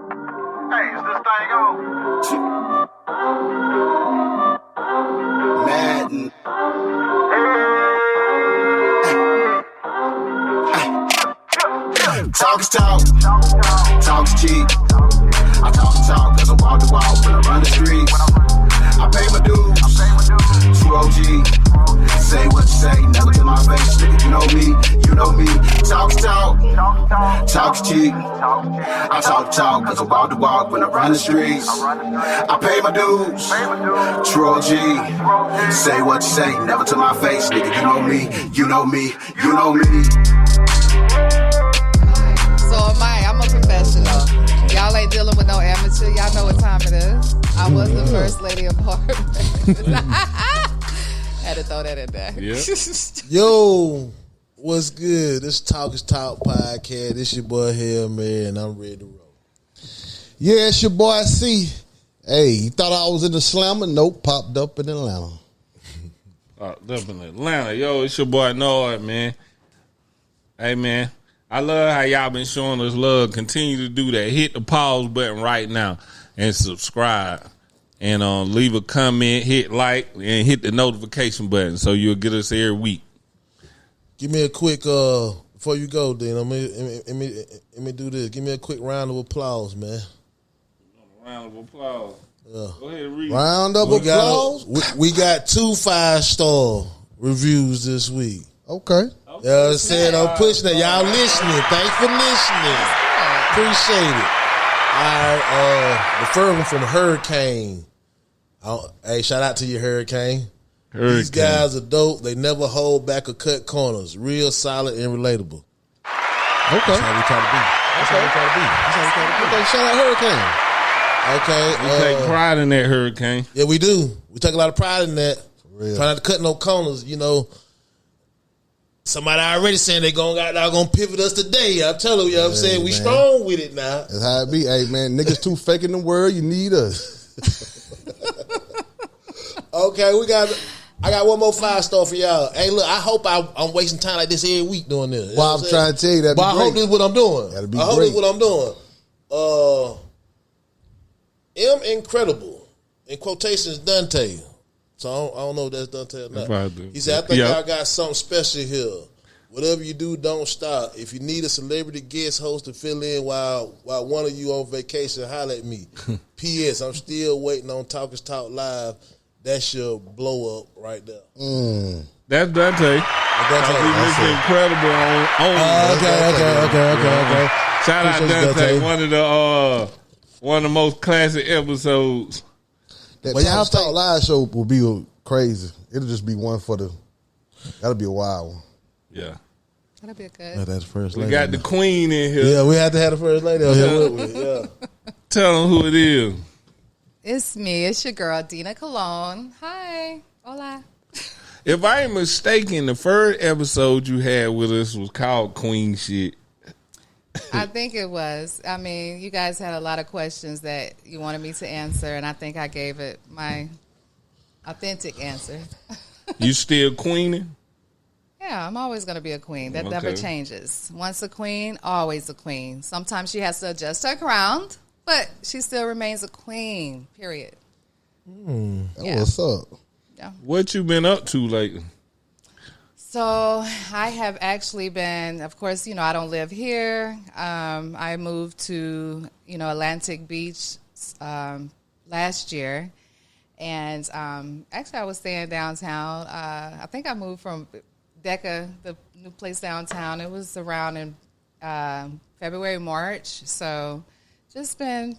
Hey, is this thing on? Madden. Talk is talk. Talk is cheap. I talk cause I walk the walk when I run the streets. I pay my dues. True OG. Say what you say, never to my face. Nigga, you know me. Talk is talk. Talk is cheap. I talk cause I walk the walk when I run the streets. I pay my dues. True OG. Say what you say, never to my face. Nigga, you know me. So am I. I'm a professional. Y'all ain't dealing with no amateur. Y'all know what time it is. I was the first lady of Harvard. Had to throw that in there. Yep. Yo, what's good? This Talk is Talk Podcast. This your boy here, man, and I'm ready to roll. Yeah, it's your boy C. Hey, you thought I was in the slammer? Nope, popped up in Atlanta. Popped up in Atlanta. Yo, it's your boy Noah, man. Hey, man. I love how y'all been showing us love. Continue to do that. Hit the pause button right now and subscribe. And leave a comment, hit like, and hit the notification button so you'll get us every week. Give me a quick, before you go, then, let me do this. Give me a quick round of applause, man. Round of applause. Yeah. Go ahead and read. Round of applause. We got 2 5-star reviews this week. Okay. You know what I'm saying? I'm pushing it. Y'all listening. Thanks for listening. Appreciate it. All right. The first one from Hurricane. Hey, shout out to you, Hurricane. These guys are dope. They never hold back or cut corners. Real solid and relatable. Okay. That's how we try to be. Okay, shout out Hurricane. Okay. We take pride in that, Hurricane. Yeah, we do. We take a lot of pride in that. Real. Try not to cut no corners, you know. Somebody already saying they're gonna pivot us today. I'm telling you, what I'm saying we strong with it now. That's how it be. Hey, man, niggas too fake in the world. You need us. Okay, I got one more 5-star for y'all. Hey, look, I hope I'm wasting time like this every week doing this. You Well, I'm trying to tell you that. But I hope this is what I'm doing. That'd be I hope great. this is what I'm doing. M Incredible, in quotations, Dante. So I don't know if that's Dante or not. He said, I think y'all got something special here. Whatever you do, don't stop. If you need a celebrity guest host to fill in while one of you on vacation, holler at me. P.S. I'm still waiting on Talk is Talk Live. That should blow up right there. That's Dante. That's incredible. Okay. Shout out Dante. One of the most classic episodes. That Y'all Talk Live show will be crazy. It'll just be one that'll be a wild one. Yeah. That'll be good. That's the first lady. We got the queen in here. Yeah, we had to have the first lady on here with me. Yeah. Tell them who it is. It's me. It's your girl, Dina Cologne. Hi. Hola. If I ain't mistaken, the first episode you had with us was called Queen Shit. I think it was. I mean, you guys had a lot of questions that you wanted me to answer, and I think I gave it my authentic answer. You still queening? Yeah, I'm always going to be a queen. That never changes. Once a queen, always a queen. Sometimes she has to adjust her ground, but she still remains a queen, period. What's up? Yeah. What you been up to lately? So I have actually been, of course, I don't live here. I moved to, Atlantic Beach last year. And actually I was staying downtown. I think I moved from Decca, the new place downtown. It was around in February, March. So just been,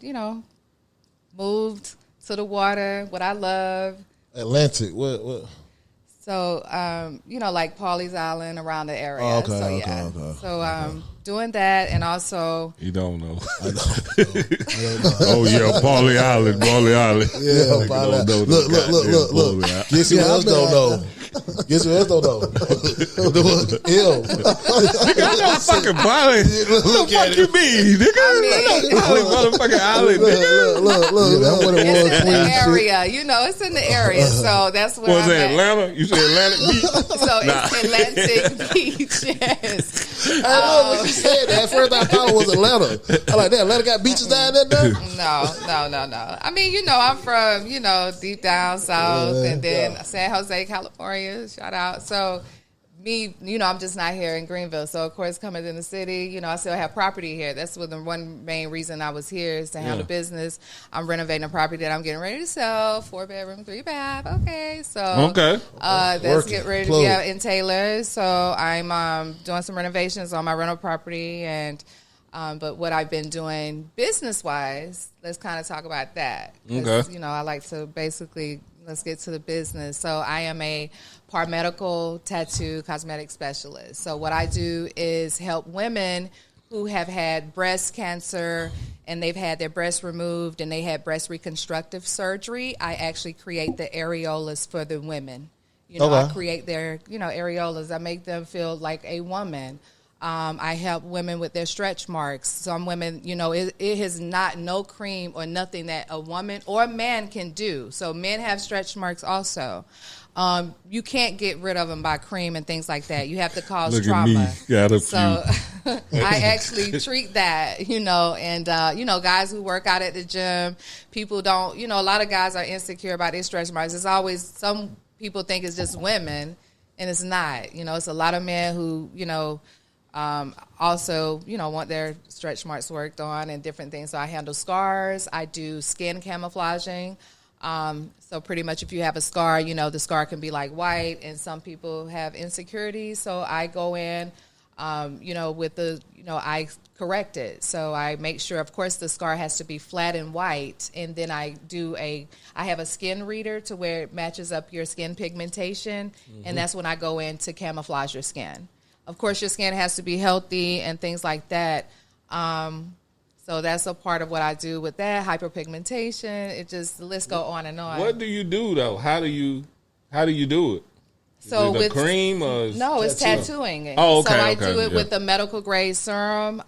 moved to the water, what I love. Atlantic, what? So, like Pawleys Island around the area. Oh, okay, so, okay. So, doing that and also... You don't know. I don't know. Oh, yeah, Pawleys Island. Yeah, look. Guess who else don't know? Guess who else don't know? Him. Nigga, I know fucking violent. What the fuck you mean, nigga? I mean, motherfucking island, nigga. Look. That's what it was. It's in the area. You know, it's in the area. So that's where Was it Atlanta? You said Atlantic Beach? So it's Atlantic Beach, yes. I know what you said. At first I thought it was Atlanta. I like that. Atlanta got beaches down there now? No. I mean, you know, I'm from, you know, deep down south and then San Jose, California. Shout out. So me, you know, I'm just not here in Greenville. So, of course, coming in the city, you know, I still have property here. That's the one main reason I was here is to handle business. I'm renovating a property that I'm getting ready to sell, 4-bedroom, 3-bath. Okay. So, let's get ready to be out in Taylor. So, I'm doing some renovations on my rental property. And, but what I've been doing business-wise, let's kind of talk about that. Okay. You know, I like to basically, let's get to the business. So, I am a medical tattoo cosmetic specialist. So what I do is help women who have had breast cancer and they've had their breasts removed and they had breast reconstructive surgery. I actually create the areolas for the women. You know, I create their, you know, areolas. I make them feel like a woman. I help women with their stretch marks. Some women, you know, it is not no cream or nothing that a woman or a man can do. So men have stretch marks also. You can't get rid of them by cream and things like that. You have to cause trauma. So I actually treat that, you know, and, you know, guys who work out at the gym, people don't, you know, a lot of guys are insecure about their stretch marks. It's always, some people think it's just women, and it's not. You know, it's a lot of men who, you know, also, you know, want their stretch marks worked on and different things. So I handle scars. I do skin camouflaging. So pretty much if you have a scar, you know, the scar can be like white, and some people have insecurities. So I go in, you know, with the, you know, I correct it. So I make sure, of course, the scar has to be flat and white. And then I have a skin reader to where it matches up your skin pigmentation. Mm-hmm. And that's when I go in to camouflage your skin. Of course, your skin has to be healthy and things like that. So that's a part of what I do with that, hyperpigmentation. It just, the list go on and on. What do you do though? How do you do it? So with cream or no, it's tattooing. Oh, okay. So I do it with a medical grade serum.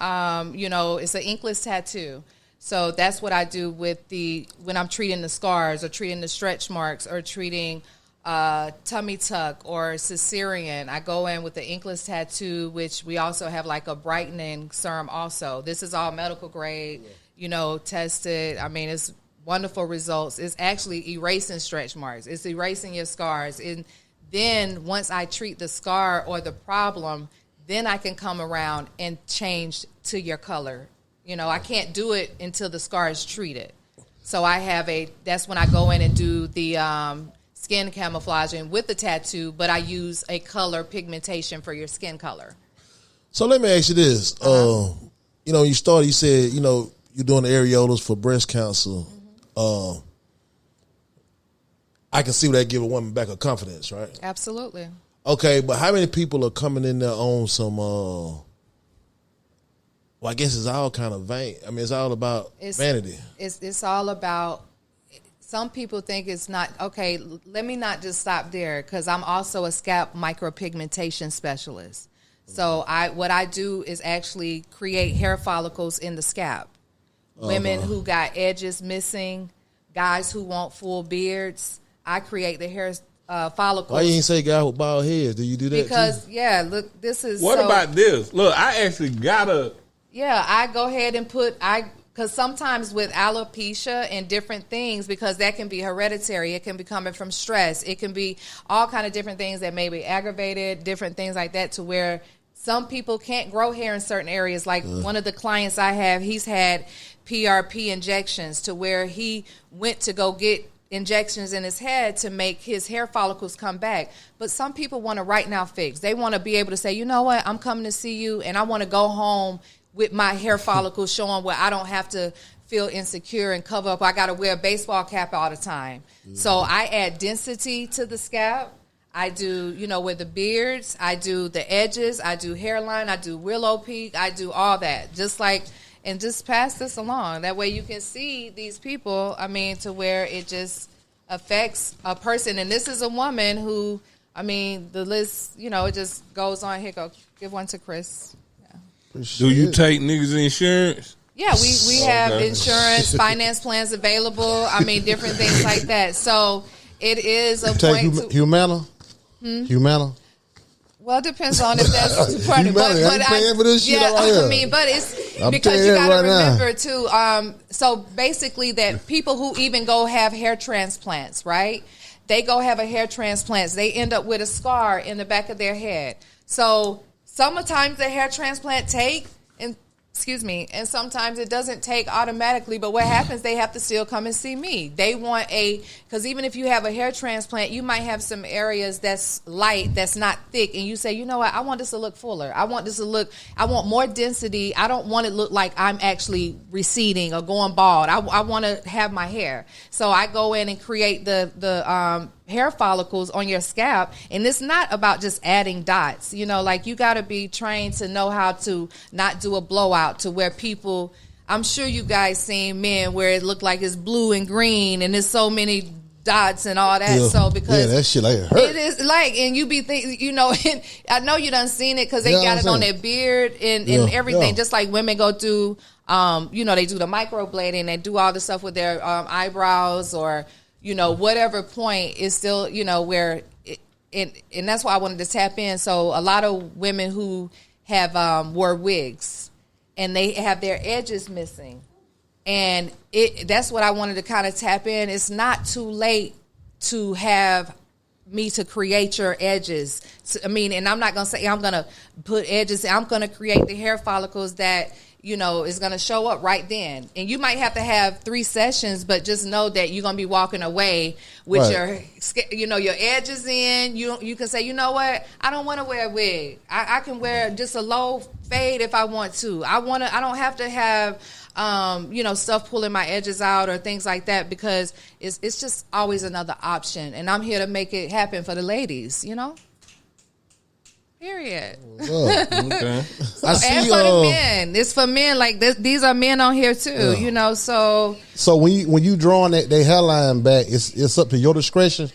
You know, it's an inkless tattoo. So that's what I do with when I'm treating the scars or treating the stretch marks or treating tummy tuck or cesarean. I go in with the inkless tattoo, which we also have like a brightening serum also. This is all medical grade, you know, tested. I mean, it's wonderful results. It's actually erasing stretch marks. It's erasing your scars. And then once I treat the scar or the problem, then I can come around and change to your color. You know, I can't do it until the scar is treated. So that's when I go in and do the skin camouflaging with the tattoo, but I use a color pigmentation for your skin color. So let me ask you this. You know, you said, you know, you're doing the areolas for breast cancer. Mm-hmm. I can see where that give a woman back her confidence, right? Absolutely. Okay, but how many people are coming in there on some, well, I guess it's all kind of vain. I mean, it's all about vanity. It's all about, some people think it's not, okay, let me not just stop there, because I'm also a scalp micropigmentation specialist. So what I do is actually create hair follicles in the scalp. Women who got edges missing, guys who want full beards, I create the hair follicles. Why you ain't say guy with bald heads? Do you do that because, too? yeah, look, this is What about this? Look, I actually gotta... Yeah, I go ahead and because sometimes with alopecia and different things, because that can be hereditary, it can be coming from stress, it can be all kind of different things that may be aggravated, different things like that, to where some people can't grow hair in certain areas. Like one of the clients I have, he's had PRP injections to where he went to go get injections in his head to make his hair follicles come back. But some people want a right now fix. They want to be able to say, you know what, I'm coming to see you and I want to go home with my hair follicles showing where I don't have to feel insecure and cover up. I got to wear a baseball cap all the time. Mm-hmm. So I add density to the scalp. I do, you know, with the beards, I do the edges, I do hairline, I do willow peak, I do all that. Just like, and just pass this along. That way you can see these people, I mean, to where it just affects a person. And this is a woman who, I mean, the list, it just goes on. Here, go give one to Chris. Yeah. Do you take niggas' insurance? Yeah, we have insurance, finance plans available. I mean, different things like that. So it is a point. Humana? Humana? Well, it depends on if that's part of it. But it's because you got to remember too. So basically, that people who even go have hair transplants, right? They go have a hair transplant. They end up with a scar in the back of their head. So sometimes the hair transplant and sometimes it doesn't take automatically, but what happens, they have to still come and see me. They want because even if you have a hair transplant, you might have some areas that's light, that's not thick, and you say, you know what, I want this to look fuller. I want more density. I don't want it to look like I'm actually receding or going bald. I want to have my hair. So I go in and create the hair follicles on your scalp, and it's not about just adding dots. You got to be trained to know how to not do a blowout to where people, I'm sure you guys seen men where it looked like it's blue and green and there's so many dots and all that. So because that shit like hurt. It is and you be thinking, and I know you done seen it because they got it on their beard and everything. Just like women go through, they do the microblading, they do all the stuff with their eyebrows or whatever point is still, where and that's why I wanted to tap in. So a lot of women who have wore wigs and they have their edges missing, and that's what I wanted to kind of tap in. It's not too late to have me to create your edges. And I'm not going to say I'm going to put edges. I'm going to create the hair follicles that is going to show up right then. And you might have to have 3 sessions, but just know that you're going to be walking away with your edges in. You can say, you know what? I don't want to wear a wig. I can wear just a low fade if I want to. I don't have to have, stuff pulling my edges out or things like that, because it's just always another option. And I'm here to make it happen for the ladies, Period. Okay. So, and for the men, it's for men. Like these are men on here too, So when you drawing their hairline back, it's up to your discretion.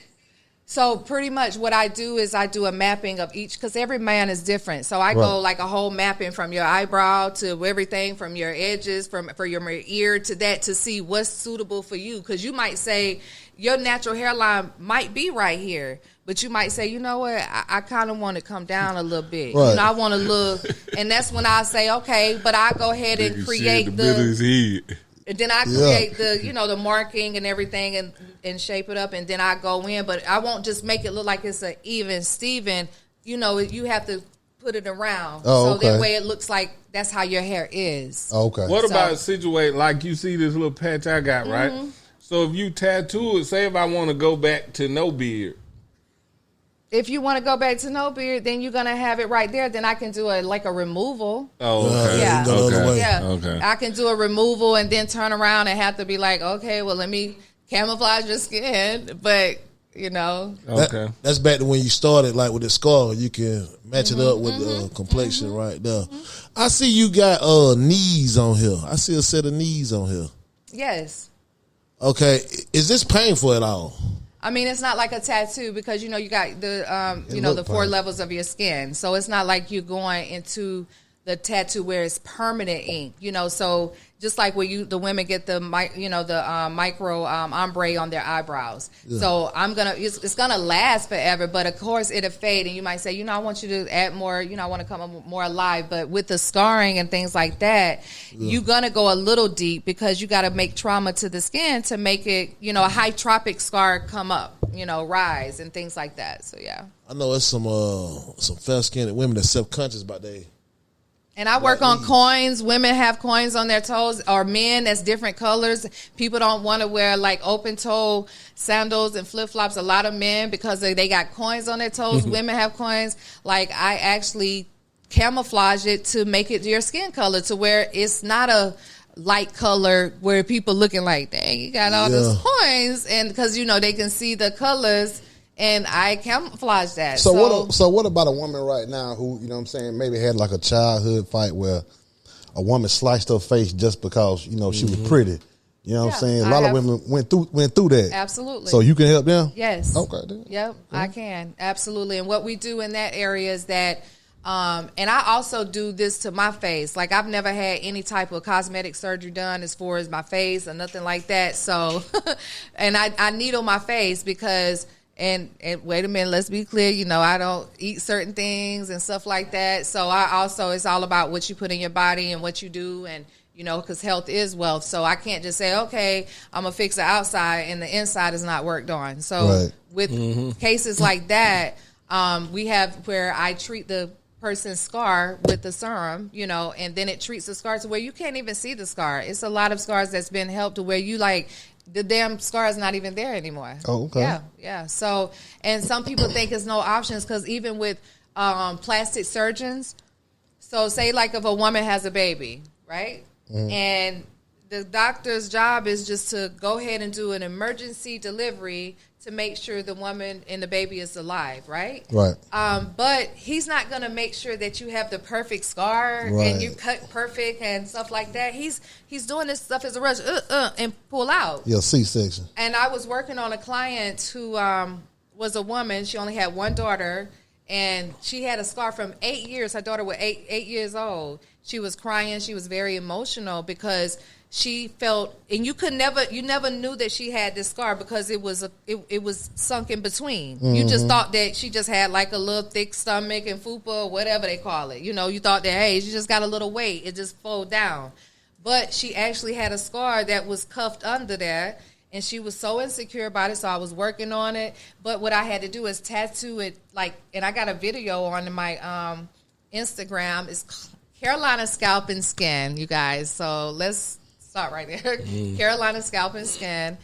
So pretty much what I do is I do a mapping of each, because every man is different. So I go like a whole mapping from your eyebrow to everything, from your edges, for your ear to that, to see what's suitable for you. Because you might say your natural hairline might be right here, but you might say, you know what, I kind of want to come down a little bit. Right. I want to look, and that's when I say, okay, but I go ahead and create and then I create the marking and everything and shape it up, and then I go in. But I won't just make it look like it's an even Steven. You have to put it around. So that way it looks like that's how your hair is. Okay. What about a situation like you see this little patch I got, right? So if you tattoo it, say if I want to go back to no beard. If you want to go back to no beard, then you're going to have it right there. Then I can do a removal. Oh, okay. Yeah. Okay. I can do a removal and then turn around and have to be like, okay, well, let me camouflage your skin. But, Okay. That's back to when you started, like with the scar. You can match it up with the complexion right there. I see you got knees on here. I see a set of knees on here. Yes. Okay. Is this painful at all? I mean, it's not like a tattoo, because you got the the 4 levels of your skin, so it's not like you're going into the tattoo where it's permanent ink. So just like when the women get the micro ombre on their eyebrows. Yeah. So it's gonna last forever, but of course it'll fade, and you might say, I want you to add more. I want to come more alive. But with the scarring and things like that, you're gonna go a little deep, because you got to make trauma to the skin to make it, a high tropic scar come up, rise and things like that. So yeah. I know it's some fair skinned women that's self-conscious about they. And I work on coins. Women have coins on their toes, or men that's different colors. People don't want to wear like open toe sandals and flip flops. A lot of men, because they got coins on their toes. Women have coins. Like, I actually camouflage it to make it your skin color, to where it's not a light color where people looking like, dang, you got all those coins, and because they can see the colors. And I camouflage that. So what about a woman right now who, maybe had like a childhood fight where a woman sliced her face just because, she was pretty, You know what I'm saying? A lot of women went through that. Absolutely. So you can help them? Yes. Okay. Then. Yep, I can. Absolutely. And what we do in that area is that, and I also do this to my face. Like, I've never had any type of cosmetic surgery done as far as my face or nothing like that. So, and I needle my face because, and wait a minute, let's be clear, you know, I don't eat certain things and stuff like that. So I also, it's all about what you put in your body and what you do, and you know, because health is wealth. So I can't just say, okay, I'm going to fix the outside and the inside is not worked on. So with cases like that, we have where I treat the person's scar with the serum, you know, and then it treats the scar to where you can't even see the scar. It's a lot of scars that's been helped to where you like, the damn scar is not even there anymore. Oh, okay. Yeah. So, and some people think it's no options because even with plastic surgeons, so say like if a woman has a baby, right? And the doctor's job is just to go ahead and do an emergency delivery to make sure the woman and the baby is alive, right? Right. But he's not going to make sure that you have the perfect scar and you cut perfect and stuff like that. He's doing this stuff as a rush and pull out. Yeah, C-section. And I was working on a client who was a woman. She only had one daughter, and she had a scar from 8 years. Her daughter was 8 years old. She was crying. She was very emotional because she felt, and you never knew that she had this scar because it was sunk in between. You just thought that she just had like a little thick stomach and fupa or whatever they call it. You know, you thought that, hey, she just got a little weight. It just folded down. But she actually had a scar that was cuffed under there, and she was so insecure about it, so I was working on it. But what I had to do is tattoo it, like, and I got a video on my Instagram. It's Carolina Scalp and Skin, you guys. So let's start right there. Carolina Scalp and Skin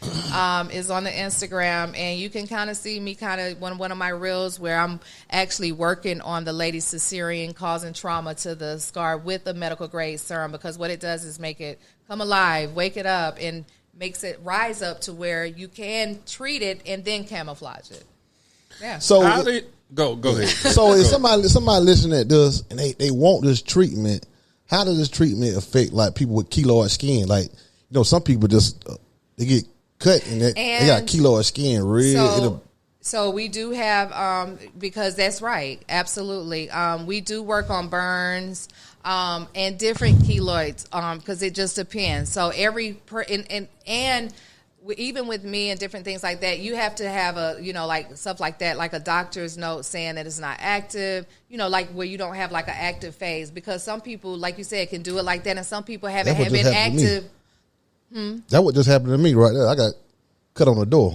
is on the Instagram, and you can kind of see me kind of one of my reels where I'm actually working on the lady's cesarean causing trauma to the scar with a medical grade serum, because what it does is make it come alive, wake it up, and makes it rise up to where you can treat it and then camouflage it. Yeah. So go ahead. So if somebody listening at this and they want this treatment, how does this treatment affect like people with keloid skin? Like, you know, some people just they get cut and they got keloid skin. So we do have because that's right, absolutely. We do work on burns and different keloids because it just depends. So and even with me and different things like that, you have to have a, you know, like stuff like that, like a doctor's note saying that it's not active, you know, like where you don't have like an active phase, because some people, like you said, can do it like that, and some people haven't been active. That what just happened to me right there. I got cut on the door.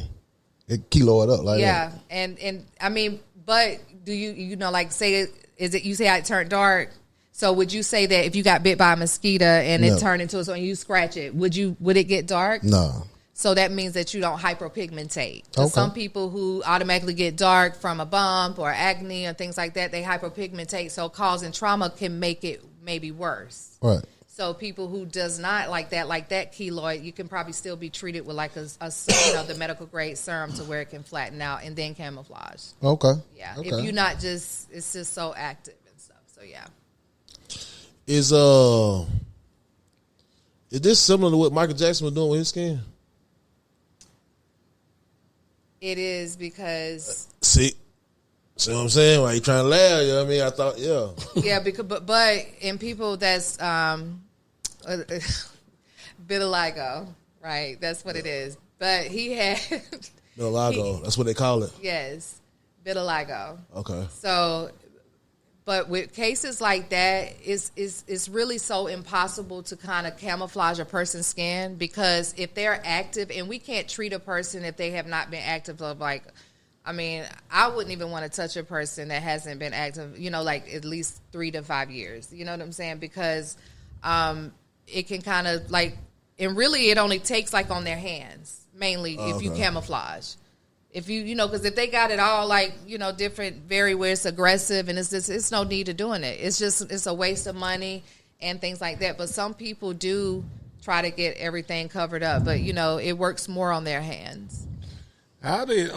It keloid up like that. Yeah, and I mean, but do you know, like say, you say it turned dark? So would you say that if you got bit by a mosquito and it turned into a, so you scratch it, would it get dark? No. So that means that you don't hyperpigmentate. Okay. Some people who automatically get dark from a bump or acne and things like that, they hyperpigmentate. So causing trauma can make it maybe worse. Right. So people who does not like that keloid, you can probably still be treated with like a you know, the medical grade serum to where it can flatten out and then camouflage. Okay. Yeah. Okay. If you're not just, it's just so active and stuff. So yeah. Is this similar to what Michael Jackson was doing with his skin? It is, because see what I'm saying? Why you trying to laugh? You know what I mean? I thought, yeah. Yeah, because but in people that's vitiligo, right? That's what it is. But he had vitiligo. That's what they call it. Yes, vitiligo. Okay. So, but with cases like that, it's really so impossible to kind of camouflage a person's skin, because if they're active, and we can't treat a person if they have not been active, like, I mean, I wouldn't even want to touch a person that hasn't been active, you know, like at least 3 to 5 years. You know what I'm saying? Because it can kind of like, and really it only takes like on their hands, mainly if you camouflage. If you know, because if they got it all like, you know, different, very where it's aggressive, and it's no need to doing it. It's a waste of money and things like that. But some people do try to get everything covered up, but you know, it works more on their hands. How did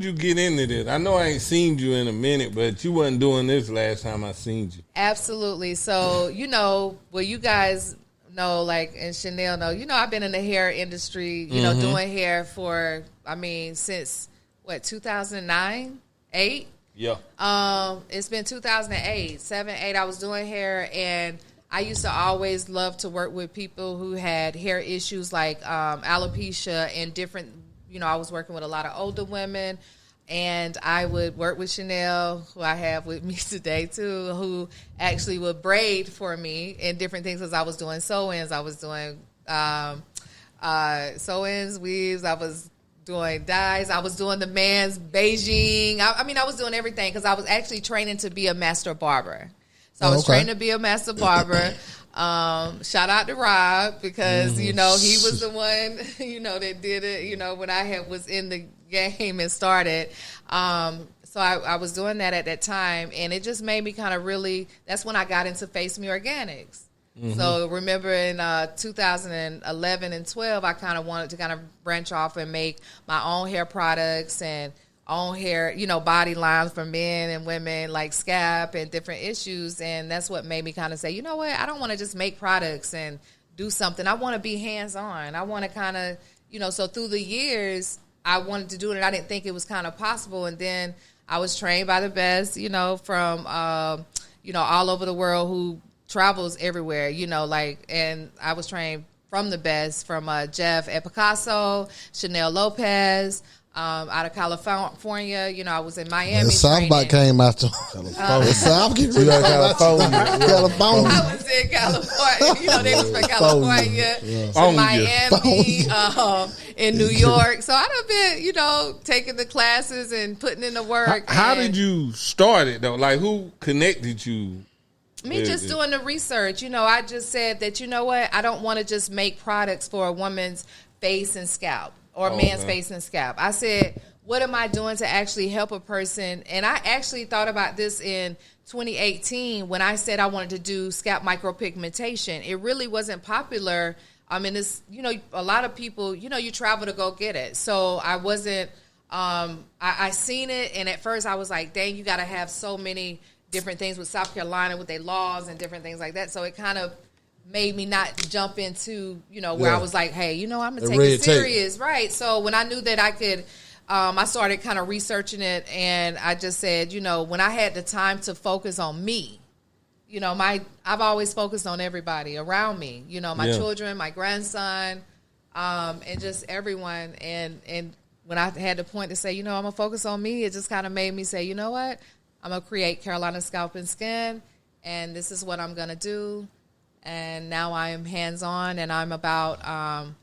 you get into this? I know I ain't seen you in a minute, but you wasn't doing this last time I seen you. Absolutely. So, you know, well, you guys know, like, and Chanel know, I've been in the hair industry, doing hair for, since, 2009, 8? Yeah. It's been 2008, 7, 8, I was doing hair, and I used to always love to work with people who had hair issues like alopecia and different, I was working with a lot of older women. And I would work with Chanel, who I have with me today, too, who actually would braid for me and different things as I was doing sew-ins. I was doing sew-ins, weaves. I was doing dyes. I was doing the man's Beijing. I was doing everything because I was actually training to be a master barber. So I was trained to be a master barber. Shout out to Rob because, he was the one, that did it, when I was in the game and started. So I was doing that at that time, and it just made me kind of really, that's when I got into Face Me Organics. So remember in 2011 and 12, I kind of wanted to kind of branch off and make my own hair products and own hair, body lines for men and women, like scalp and different issues. And that's what made me kind of say, you know what, I don't want to just make products and do something. I want to be hands-on. I want to kind of, so through the years, I wanted to do it, and I didn't think it was kind of possible. And then I was trained by the best, from, all over the world who travels everywhere, and I was trained from the best, from Jeff at Picasso, Chanel Lopez, out of California. I was in Miami. The Southbite came out to I'm getting rid of California. I was in California. They was from California, to Miami, in New York. So I done been, taking the classes and putting in the work. How did you start it though? Like, who connected you? Me just doing the research. I just said that, what, I don't want to just make products for a woman's face and scalp. Or man's face and scalp. I said, what am I doing to actually help a person? And I actually thought about this in 2018 when I said I wanted to do scalp micropigmentation. It really wasn't popular. It's, a lot of people, you travel to go get it. So I wasn't, I seen it. And at first I was like, dang, you got to have so many different things with South Carolina with their laws and different things like that. So it kind of made me not jump into, where I was like, hey, I'm going to take it serious. Right. So when I knew that I could, I started kind of researching it, and I just said, when I had the time to focus on me, I've always focused on everybody around me, my children, my grandson, and just everyone. And when I had the point to say, I'm going to focus on me, it just kind of made me say, you know what, I'm going to create Carolina Scalp and Skin, and this is what I'm going to do. And now I am hands-on, and I'm about,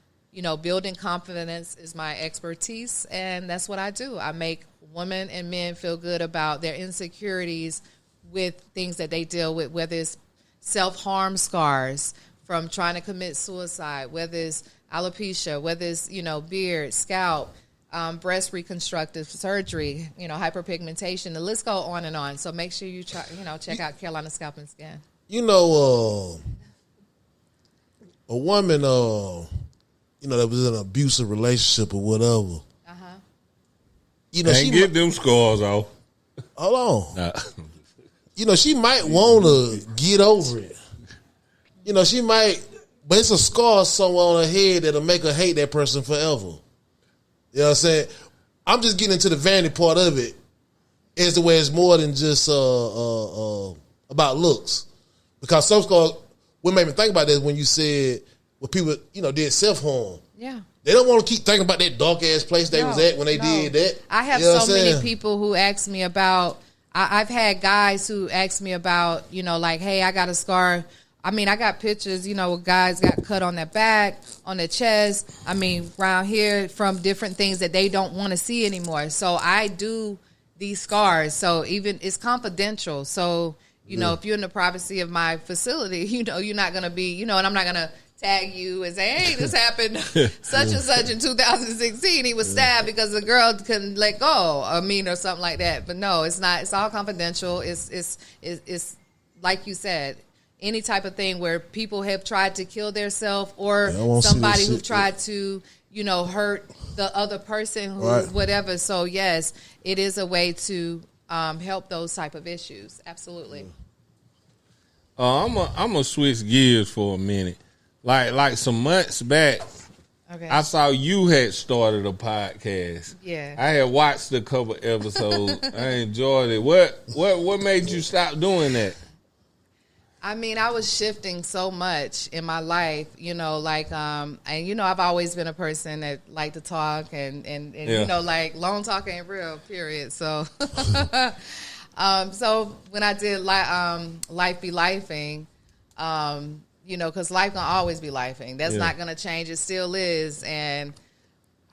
building confidence is my expertise, and that's what I do. I make women and men feel good about their insecurities with things that they deal with, whether it's self-harm scars from trying to commit suicide, whether it's alopecia, whether it's, beard, scalp, breast reconstructive surgery, hyperpigmentation. The list go on and on. So make sure you check out Carolina Scalp and Skin. A woman, that was in an abusive relationship or whatever. She get them scars off. Hold on. She might want to get over it. She might, but it's a scar somewhere on her head that'll make her hate that person forever. You know what I'm saying? I'm just getting into the vanity part of it. Is the way it's more than just about looks, because some scars. What made me think about this when you said when people, did self-harm. Yeah. They don't want to keep thinking about that dark-ass place they was at when they did that. I have so many people who ask me about, I've had guys who ask me about, like, hey, I got a scar. I got pictures, guys got cut on their back, on their chest. Around here from different things that they don't want to see anymore. So I do these scars. So even it's confidential. So if you're in the privacy of my facility, you're not going to be, and I'm not going to tag you and say, hey, this happened such and such in 2016. He was stabbed because the girl couldn't let go or something like that. But no, it's not. It's all confidential. It's like you said, any type of thing where people have tried to kill themselves or somebody who tried to, hurt the other person who whatever. So yes, it is a way to help those type of issues. Absolutely. I'm gonna switch gears for a minute. like some months back. Okay. I saw you had started a podcast. Yeah. I had watched a couple episodes. I enjoyed it. What made you stop doing that? I mean, I was shifting so much in my life, you know, like, and you know, I've always been a person that like to talk and you know, like long talk ain't real, period. So, so when I did Life Be Lifing, you know, because life gonna always be lifing. That's not gonna change. It still is. And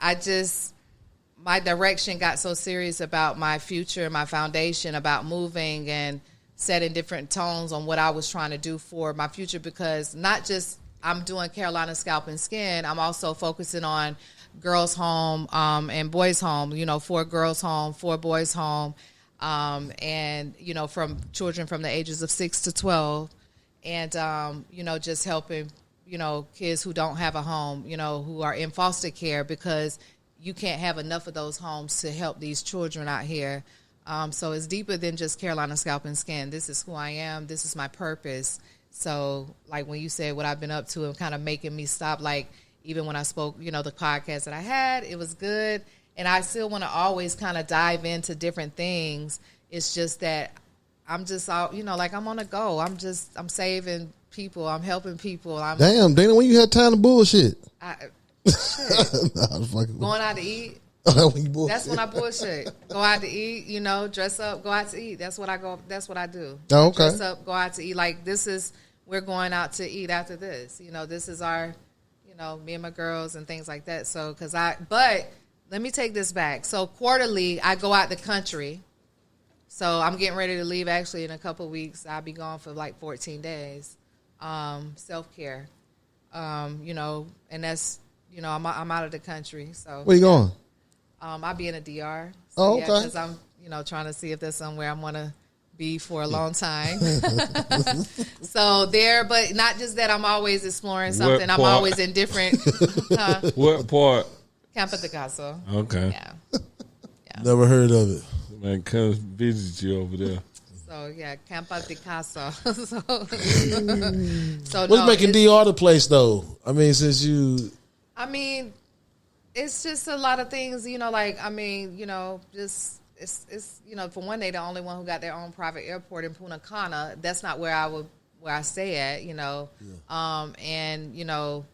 my direction got so serious about my future, my foundation, about moving and setting different tones on what I was trying to do for my future, because not just I'm doing Carolina Scalp and Skin, I'm also focusing on girls' home and boys' home, you know, 4 girls' home, 4 boys' home, and, you know, from children from the ages of 6 to 12. And, you know, just helping, you know, kids who don't have a home, you know, who are in foster care, because you can't have enough of those homes to help these children out here. So it's deeper than just Carolina Scalp and Skin. This is who I am. This is my purpose. So, like, when you said what I've been up to and kind of making me stop, like, even when I spoke, you know, the podcast that I had, it was good. And I still want to always kind of dive into different things. It's just that I'm just out, you know, like I'm on a go. I'm saving people. I'm helping people. Damn, Dana, when you had time to bullshit? Going out to eat. That's when I bullshit. Go out to eat, you know, dress up, go out to eat. That's what I do. Oh, okay. Dress up, go out to eat. Like, we're going out to eat after this. You know, this is our, you know, me and my girls and things like that. So, but let me take this back. So quarterly, I go out the country. So I'm getting ready to leave actually in a couple of weeks. I'll be gone for like 14 days. Self-care, you know, and that's, you know, I'm out of the country. So where you going? I'll be in a DR. So, oh, okay. Because I'm, you know, trying to see if there's somewhere I'm going to be for a long time. So there, but not just that, I'm always exploring something. I'm always in different. What part? Campo de Caso. Okay. Yeah. Never heard of it. Man, come visit you over there. So yeah, Campo de Caso. so what's making DR the place though? I mean, since you. I mean, it's just a lot of things, you know, like, I mean, you know, just, it's you know, for one, they the only one who got their own private airport in Punta Cana. That's not where I stay at, you know. Yeah. And, you know,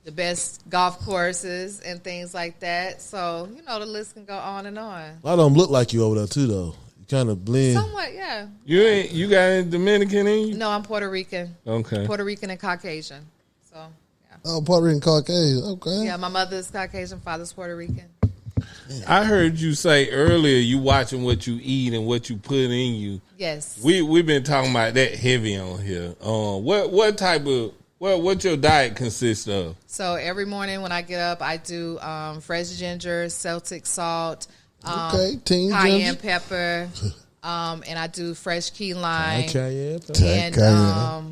the best golf courses and things like that. So, you know, the list can go on and on. A lot of them look like you over there too, though. You kind of blend. Somewhat, yeah. You got any Dominican in you? No, I'm Puerto Rican. Okay. Puerto Rican and Caucasian. So, yeah. Oh, Puerto Rican, Caucasian. Okay. Yeah, my mother's Caucasian, father's Puerto Rican. I heard you say earlier you watching what you eat and what you put in you. Yes. We've been talking about that heavy on here. What type of what your diet consists of? So every morning when I get up, I do fresh ginger, Celtic salt, cayenne ginger. Pepper, and I do fresh key lime. Cayenne pepper.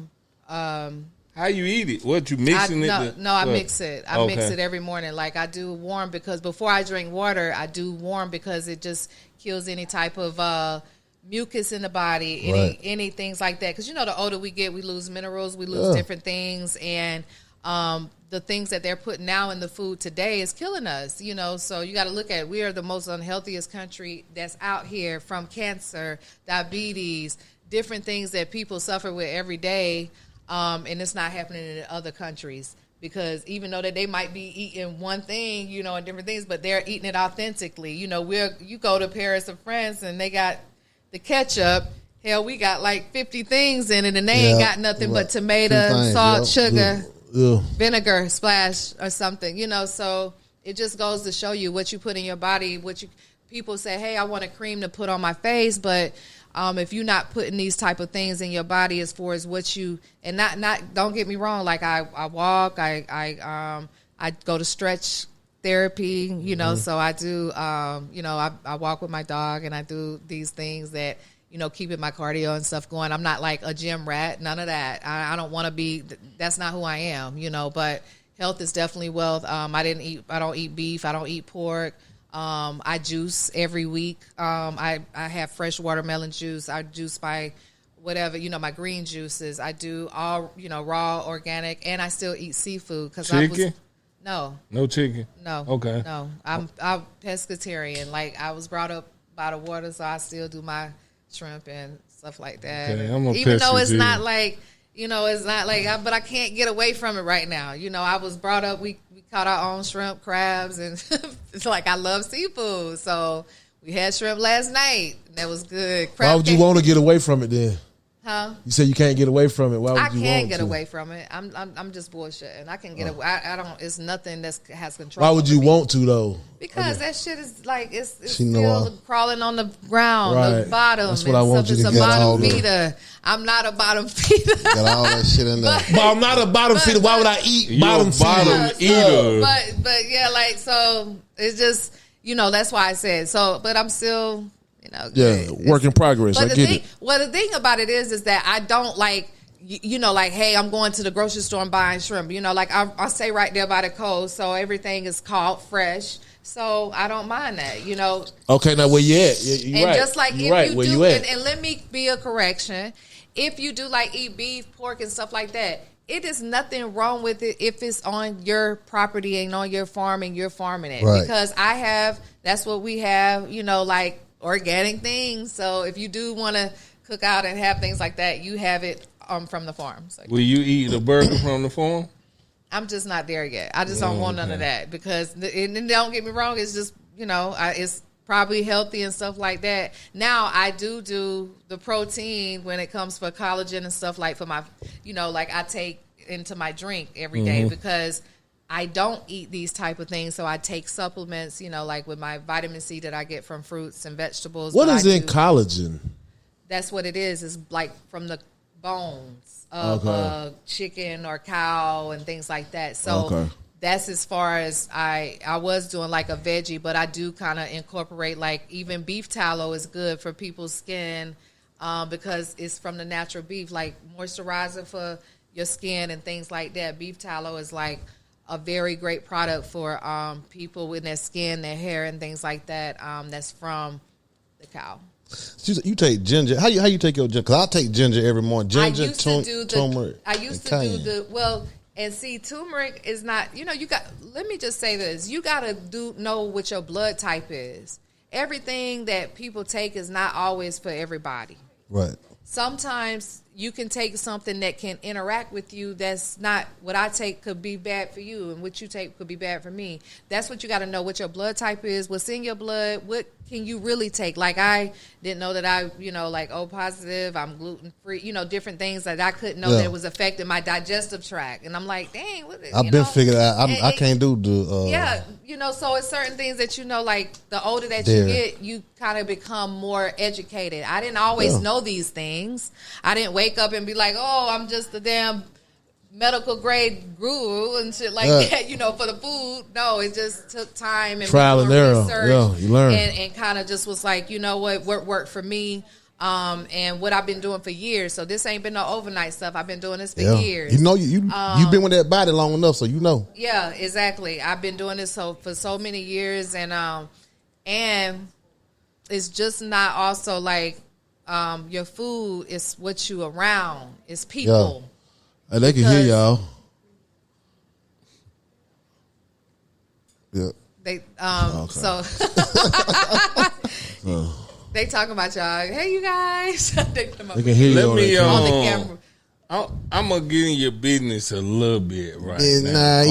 And how you eat it? What you mixing it? No, I mix it. I mix it every morning. Like I do warm because before I drink water, I do warm because it just kills any type of mucus in the body, any things like that. Because you know, the older we get, we lose minerals, we lose different things, and the things that they're putting now in the food today is killing us. You know, so you got to look at it. We are the most unhealthiest country that's out here, from cancer, diabetes, different things that people suffer with every day. And it's not happening in other countries, because even though that they might be eating one thing, you know, and different things, but they're eating it authentically. You know, you go to Paris or France and they got the ketchup. Hell, we got like 50 things in it, and they ain't got nothing but tomato, salt, sugar, vinegar splash or something, you know. So it just goes to show you what you put in your body. People say, hey, I want a cream to put on my face, but if you're not putting these type of things in your body, as far as what you, and not don't get me wrong, like I walk, I go to stretch therapy, you know, so I do, you know, I walk with my dog, and I do these things that, you know, keeping my cardio and stuff going. I'm not like a gym rat, none of that. I don't want to be, that's not who I am, you know, but health is definitely wealth. I don't eat beef, I don't eat pork. I juice every week. I have fresh watermelon juice. I juice my whatever, my green juices. I do all, raw, organic, and I still eat seafood because no chicken. No, okay, no. I'm pescatarian. Like I was brought up by the water, so I still do my shrimp and stuff like that. Okay, I'm a even though it's not like. It's not like, but I can't get away from it right now. I was brought up, we caught our own shrimp, crabs, and it's like I love seafood. So we had shrimp last night, and that was good. Why would you want to get away from it then? Huh? You said you can't get away from it. Why would you want to? I can't get away from it. I'm just bullshitting. I can get away. I don't. It's nothing that has control. Why would you want to though? Because that shit is like it's still crawling on the ground, the bottom. That's what I want you to get. Bottom feeder. I'm not a bottom feeder. Got all that shit in there. But I'm not a bottom feeder. Why would I eat bottom eater? But yeah, like so. It's just that's why I said so. But I'm still. Work in progress. I get it. Well, the thing about it is that I don't like, like, hey, I'm going to the grocery store and buying shrimp. Like I stay right there by the coast, so everything is caught fresh. So I don't mind that, Okay, now where you at? You're and right. just like you're if right. you Where do, you at? and let me be a correction. If you do like eat beef, pork, and stuff like that, it is nothing wrong with it if it's on your property and on your farm and you're farming it. Right. Because that's what we have, like organic things. So if you do want to cook out and have things like that, you have it from the farm. So will you eat a burger from the farm? I'm just not there yet. I just don't want none of that because, and don't get me wrong, it's just, it's probably healthy and stuff like that. Now I do the protein when it comes for collagen and stuff like for my, like I take into my drink every day because I don't eat these type of things, so I take supplements, like with my vitamin C that I get from fruits and vegetables. What is in collagen? That's what it is. It's like from the bones of a chicken or cow and things like that. So that's as far as I was doing like a veggie, but I do kind of incorporate like even beef tallow is good for people's skin because it's from the natural beef, like moisturizer for your skin and things like that. Beef tallow is like a very great product for people with their skin, their hair, and things like that. That's from the cow. You take ginger. How you take your ginger? Because I take ginger every morning. Ginger, turmeric. I used to do the and see, turmeric is not. You got. Let me just say this: you gotta know what your blood type is. Everything that people take is not always for everybody. Right. Sometimes you can take something that can interact with you that's not what I take could be bad for you, and what you take could be bad for me. That's what you got to know, what your blood type is, what's in your blood, what can you really take. Like I didn't know that I, like O positive, I'm gluten free, different things that I couldn't know that was affecting my digestive tract. And I'm like, dang, I've been figured out. I can't do the. So it's certain things that like the older that you get, you kind of become more educated. I didn't always know these things. I didn't wake up and be like, oh, I'm just a damn medical grade guru and shit like that, for the food. No, it just took time and trial and error. Research Yeah, you learn. And kind of just was like, what worked for me. And what I've been doing for years. So this ain't been no overnight stuff. I've been doing this for years. You've been with that body long enough, so you know. Yeah, exactly. I've been doing this for so many years, and it's just not also like your food is what you around. It's people. Yeah. And they can hear y'all. Yeah. They so they talking about y'all. Hey, you guys. They can hear you on the camera. I'm gonna get in your business a little bit right now.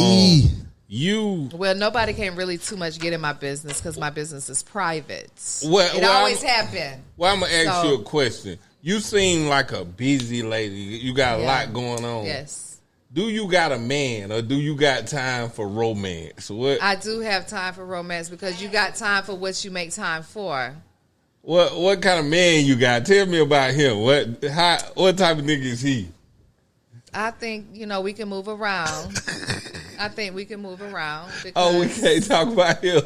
Well, nobody can really too much get in my business because my business is private. It always happened. Well, I'm gonna ask you a question. You seem like a busy lady. You got a lot going on. Yes. Do you got a man or do you got time for romance? What? I do have time for romance because you got time for what you make time for. What kind of man you got? Tell me about him. What type of nigga is he? I think, we can move around. I think we can move around. We can't talk about him.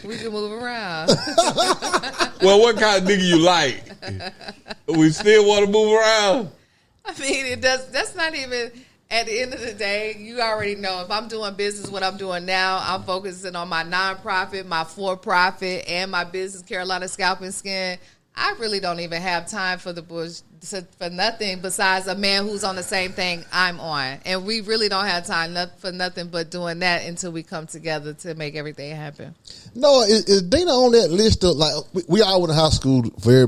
We can move around. Well, what kind of nigga you like? We still want to move around? I mean, that's not even, at the end of the day, you already know if I'm doing business, what I'm doing now, I'm focusing on my nonprofit, my for-profit, and my business, Carolina Scalp and Skin. I really don't even have time for for nothing besides a man who's on the same thing I'm on. And we really don't have time for nothing but doing that until we come together to make everything happen. No, is Dana on that list of, like, we all went to high school for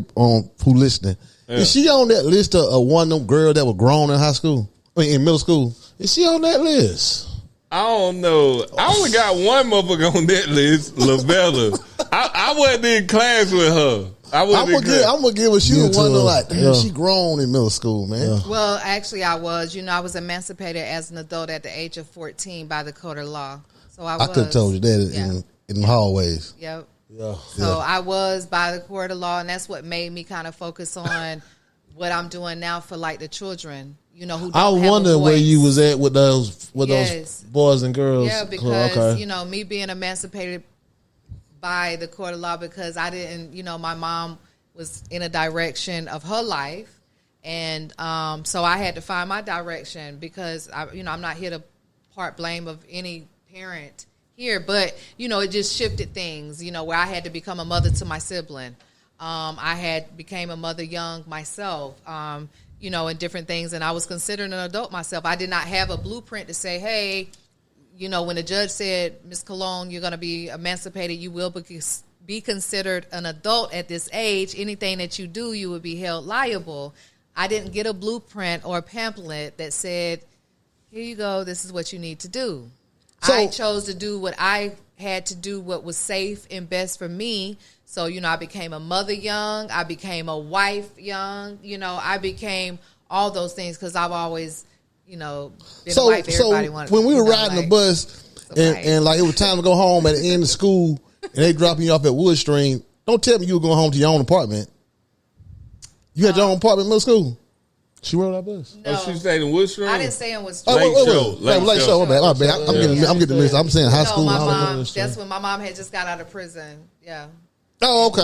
who listening. Yeah. Is she on that list of one of them girls that were grown in high school? I mean, in middle school? Is she on that list? I don't know. I only got one motherfucker on that list, Lavella. I wasn't in class with her. I'm gonna give her. She was one like, damn, she grown in middle school, man. Yeah. Well, actually, I was. I was emancipated as an adult at the age of 14 by the court of law. So I could have told you that in the hallways. Yep. Yeah. So I was by the court of law, and that's what made me kind of focus on what I'm doing now for like the children. Who don't I was wondering where you was at with those boys and girls. Yeah, because me being emancipated by the court of law, because I didn't, my mom was in a direction of her life, and so I had to find my direction, because I'm not here to part blame of any parent here, but it just shifted things, where I had to become a mother to my sibling. I became a mother young myself, and different things, and I was considered an adult myself. I did not have a blueprint to say, hey, when the judge said, Ms. Cologne, you're going to be emancipated, you will be considered an adult at this age. Anything that you do, you will be held liable. I didn't get a blueprint or a pamphlet that said, here you go, this is what you need to do. So, I chose to do what I had to do, what was safe and best for me. So, I became a mother young. I became a wife young. I became all those things because I've always, been a wife. Everybody wanted. When we were riding the bus and like it was time to go home at the end of school and they dropping you off at Woodstream, don't tell me you were going home to your own apartment. You had your own apartment in middle school? She rode our bus. No. Oh, she stayed in Woodstream? I didn't stay in Woodstream. Lake Show. My bad. I'm getting the list. I'm saying high school. My mom. That's when my mom had just got out of prison. Yeah. Oh, okay.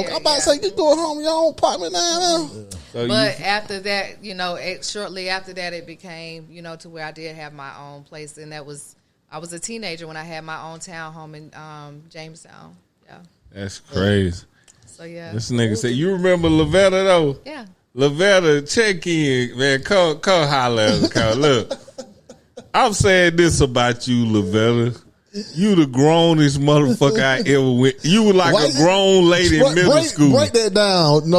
I'm about to say, you going home in your own apartment now. So but after that, shortly after that, it became, to where I did have my own place. And I was a teenager when I had my own townhome in Jamestown. Yeah. That's crazy. So, yeah. This nigga said, you remember Lavetta, though? Yeah. Lavetta, check in, man. Come holler at us. Look, I'm saying this about you, Lavetta. You the grownest motherfucker I ever went. You were like a grown lady in middle school. Break that down,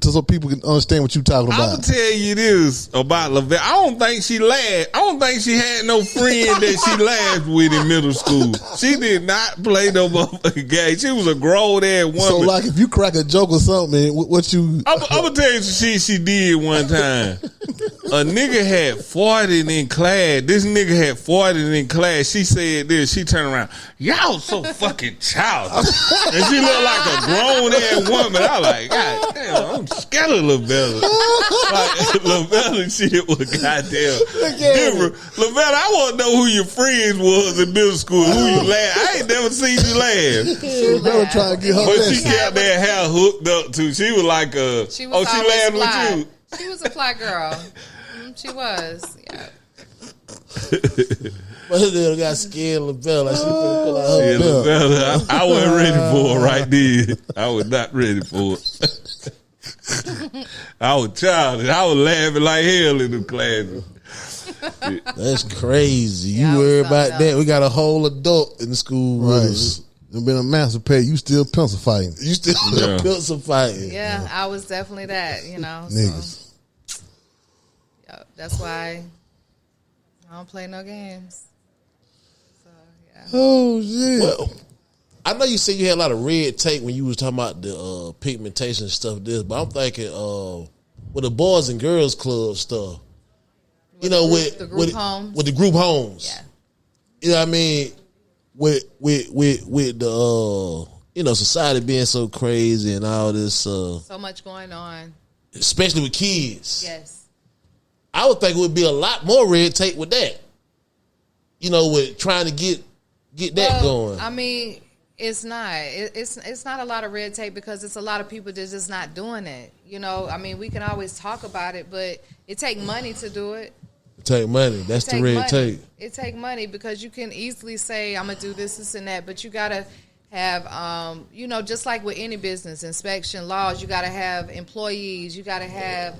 so people can understand what you talking about. I'm gonna tell you this about Lavette. I don't think she laughed. I don't think she had no friend that she laughed with in middle school. She did not play no motherfucking game. She was a grown ass woman. So, like, if you crack a joke or something, what you? I'm gonna tell you some shit she did one time. A nigga had 40 in class. This nigga had 40 in class. She said this. She turned around. Y'all so fucking childish. And she looked like a grown ass woman. I was like, God damn, I'm scared of Lavella. Like, Lavella shit was goddamn different. Lavella, I want to know who your friends was in middle school. Who you laugh. I ain't never seen you laugh. Lavella trying to get her. But she kept that hair hooked up too. She was like she laughed with you. She was a fly girl. She was, yeah. But her little got scared Lavella. She couldn't pull out her belt. Lavella, I wasn't ready for it right then. I was not ready for it. I was childish. I was laughing like hell in the classroom. That's crazy. You worry about that. We got a whole adult in the school with us. You've been emancipated. You still pencil fighting. You still pencil fighting. Yeah, I was definitely that, Niggas. So. That's why I don't play no games. So, yeah. Oh, shit. Well, I know you said you had a lot of red tape when you was talking about the pigmentation and stuff but I'm thinking with the Boys and Girls Club stuff. With the group homes. With the group homes. Yeah. You know what I mean? With the society being so crazy and all this so much going on. Especially with kids. Yes. I would think it would be a lot more red tape with that. With trying to get that going. I mean, it's not. It's not a lot of red tape because it's a lot of people that's just not doing it. I mean, we can always talk about it, but it takes money to do it. It take money. That's the red tape. It take money because you can easily say, I'm going to do this and that, but you got to have, you know, just like with any business, inspection laws, you got to have employees, you got to have,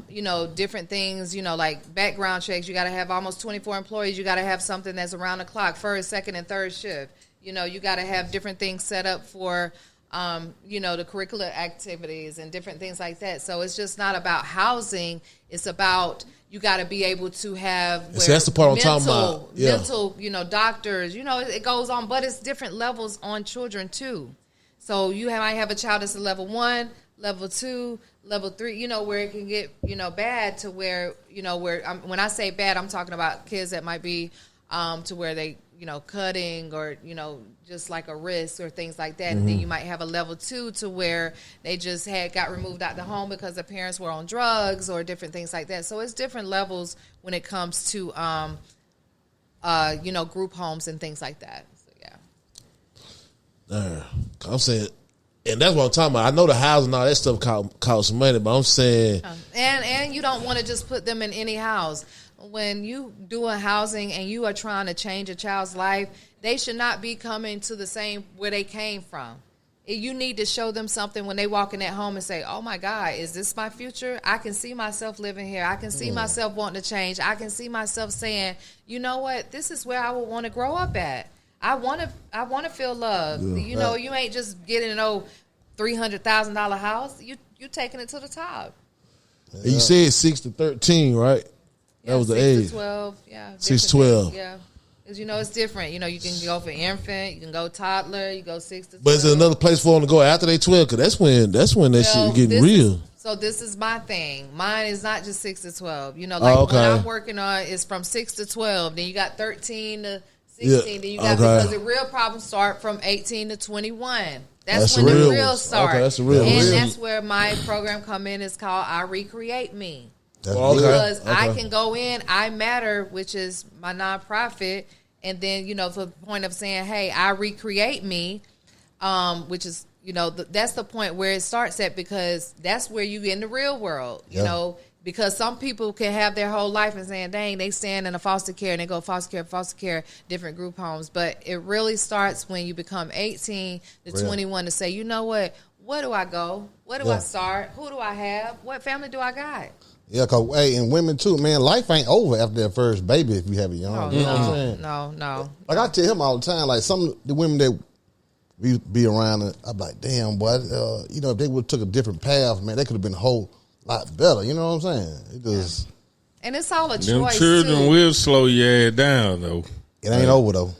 you know, different things, you know, like background checks. You got to have almost 24 employees. You got to have something that's around the clock, first, second, and third shift. You know, you got to have different things set up for, you know, the curricular activities and different things like that. So it's just not about housing. It's about, you got to be able to have so that's the part I'm talking about. Yeah. Mental, you know, doctors, you know, it goes on, but it's different levels on children too. So you might have a child that's a level 1, level 2, level 3, you know, where it can get, you know, bad to where, you know, where when I say bad, I'm talking about kids that might be to where they, you know, cutting or, you know, just like a wrist or things like that. And then you might have a level 2 to where they just got removed out the home because the parents were on drugs or different things like that. So it's different levels when it comes to, you know, group homes and things like that. So, yeah. I'm saying, and that's what I'm talking about. I know the housing and all that stuff costs money, but I'm saying. And you don't want to just put them in any house. When you do a housing and you are trying to change a child's life, they should not be coming to the same where they came from. You need to show them something when they walk in that home and say, oh, my God, is this my future? I can see myself living here. I can see myself wanting to change. I can see myself saying, you know what, this is where I would want to grow up at. I want to feel loved. Yeah, you know, you ain't just getting an $300,000 house. You taking it to the top. Yeah. You said 6 to 13, right? That was the age. 6 to 12, yeah. 6 to 12. Yeah. Because, you know, it's different. You know, you can go for infant, you can go toddler, you go 6 to 12. But is there another place for them to go after they 12? Because that's when that shit getting real. So this is my thing. Mine is not just 6 to 12. You know, like what I'm working on is from 6 to 12. Then you got 13 to 16. Yeah. Then you got, because the real problems start from 18 to 21. That's when the real start. Okay, that's the real. And that's where my program come in. It's called I Recreate Me. Because I can go in, I Matter, which is my nonprofit, and then, you know, to the point of saying, hey, I recreate me, which is, you know, that's the point where it starts at, because that's where you get in the real world, you know, because some people can have their whole life and saying, dang, they stand in a foster care and they go foster care, different group homes. But it really starts when you become 18 to 21 to say, you know what, where do I go? Where do I start? Who do I have? What family do I got? Yeah, because, hey, and women too, man, life ain't over after their first baby if you have a young. You know what I'm saying? No. Like, I tell him all the time, like, some of the women that we be around, I'm like, damn, boy, you know, if they would have took a different path, man, they could have been a whole lot better. You know what I'm saying? It just. And it's all a choice, them children will slow your ass down, though. It ain't over, though.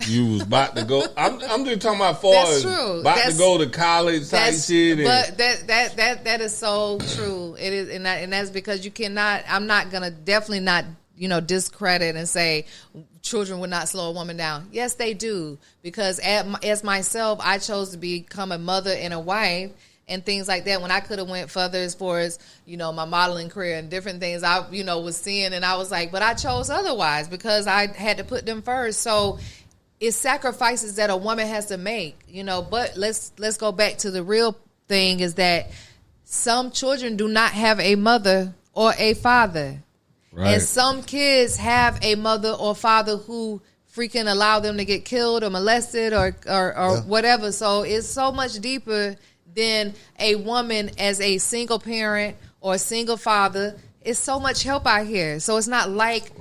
You was about to go. I'm just talking about far as about to go to college type shit. But that is so true. It is, and that's because you cannot. I'm not gonna definitely not, you know, discredit and say children would not slow a woman down. Yes, they do, because as myself, I chose to become a mother and a wife and things like that, when I could have went further as far as, you know, my modeling career and different things I, you know, was seeing, and I was like, but I chose otherwise because I had to put them first. So it's sacrifices that a woman has to make, you know. But let's go back to the real thing, is that some children do not have a mother or a father. Right. And some kids have a mother or father who freaking allow them to get killed or molested or whatever. So it's so much deeper than a woman as a single parent or a single father. It's so much help out here. So it's not like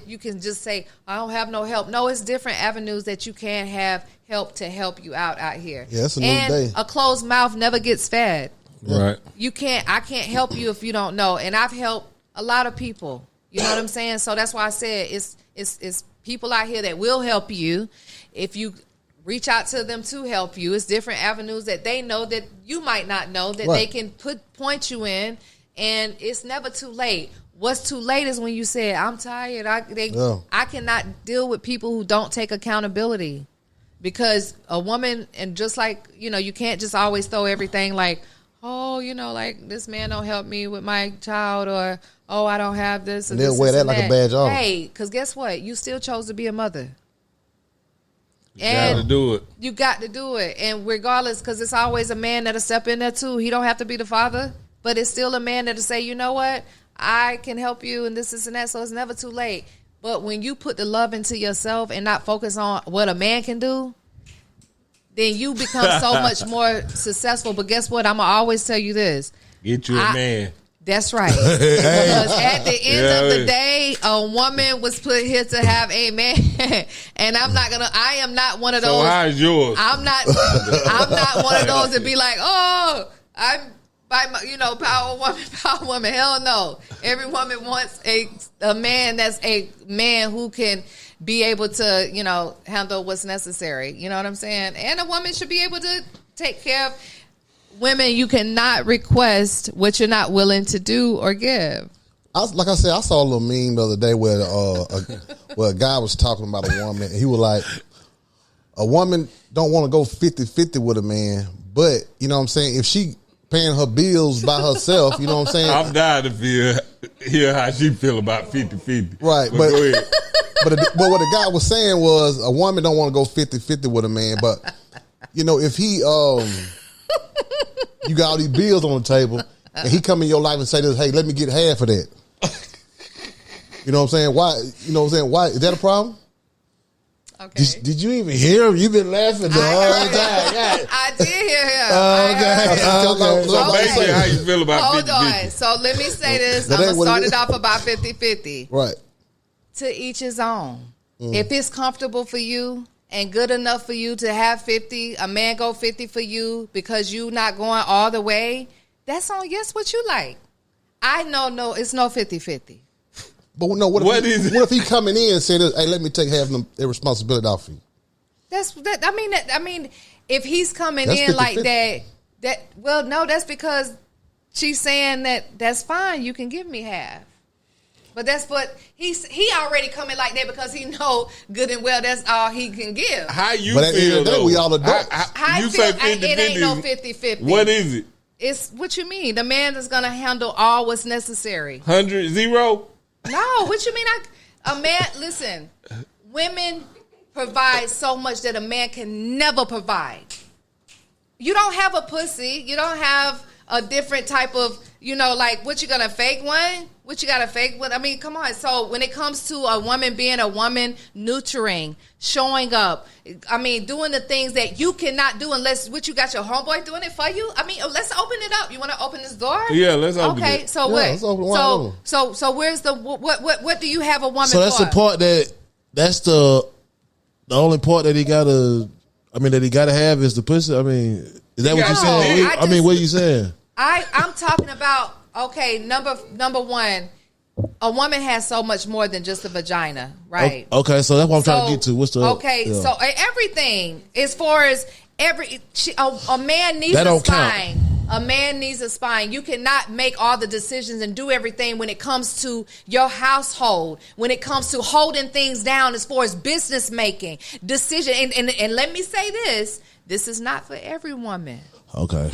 you can just say, I don't have no help. No, it's different avenues that you can have help to help you out here. Yeah, it's a new day. A closed mouth never gets fed. Right. I can't help you if you don't know. And I've helped a lot of people. You know what I'm saying? So that's why I said it's people out here that will help you if you reach out to them to help you. It's different avenues that they know that you might not know that they can point you in. And it's never too late. What's too late is when you say, I'm tired. I cannot deal with people who don't take accountability. Because a woman, and just like, you know, you can't just always throw everything like, oh, you know, like this man don't help me with my child, or, oh, I don't have this. And they'll wear that like a badge off. Hey, because guess what? You still chose to be a mother. You got to do it. You got to do it. And regardless, because it's always a man that'll step in there too. He don't have to be the father. But it's still a man that'll say, you know what, I can help you and this and that, so it's never too late. But when you put the love into yourself and not focus on what a man can do, then you become so much more successful. But guess what? I'm going to always tell you this. Get you a man. That's right. Because at the end of the day, a woman was put here to have a man. And I am not one of those. So how's yours? I'm not one of those that be like, oh, I'm by my, power woman. Hell no. Every woman wants a man that's a man who can be able to, handle what's necessary. You know what I'm saying? And a woman should be able to take care of women. You cannot request what you're not willing to do or give. Like I said, I saw a little meme the other day where a guy was talking about a woman, and he was like, a woman don't want to go 50-50 with a man, but, you know what I'm saying, if she paying her bills by herself, you know what I'm saying? I'm dying to hear how she feel about 50-50. Right, but go ahead. But what the guy was saying was a woman don't want to go 50-50 with a man, but, if he... you got all these bills on the table, and he come in your life and say this, hey, let me get half of that. You know what I'm saying? Why? You know what I'm saying? Why? Is that a problem? Okay. Did you even hear him? You've been laughing the whole time. I did hear him. Basically, how you feel about 50-50? Hold on. So let me say this. I'm going to start it off about 50-50. Right. To each his own. If it's comfortable for you and good enough for you to have 50, a man go 50 for you because you not going all the way, that's on what you like. I know, it's no 50-50. But no, what if he coming in and saying, hey, let me take half of their responsibility off you? I mean, if he's coming that's in 50-50. like that, that's because she's saying that's fine, you can give me half. But he already coming like that because he know good and well that's all he can give. How you but feel though? We all adults. You say 50-50. It ain't no 50-50. What is it? It's what you mean. The man is gonna handle all what's necessary. 100-0? No, what you mean? A man, listen, women provide so much that a man can never provide. You don't have a pussy. You don't have a different type of, like, what you gonna fake one? What you gotta fake one? I mean, come on. So when it comes to a woman being a woman, nurturing, showing up, I mean, doing the things that you cannot do unless you got your homeboy doing it for you. I mean, let's open it up. You want to open this door? Yeah, let's open it. Okay, so what? Let's open it. So where's the what do you have a woman for? So that's the part that's the only part that he gotta have is the pussy. I mean, is that what you're saying? What are you saying? I'm talking about, okay, number one, a woman has so much more than just a vagina, right? Okay, so that's what I'm trying to get to. What's the so everything as far as a man needs a spine. Count. A man needs a spine. You cannot make all the decisions and do everything when it comes to your household, when it comes to holding things down as far as business making, decision. And let me say this is not for every woman. Okay.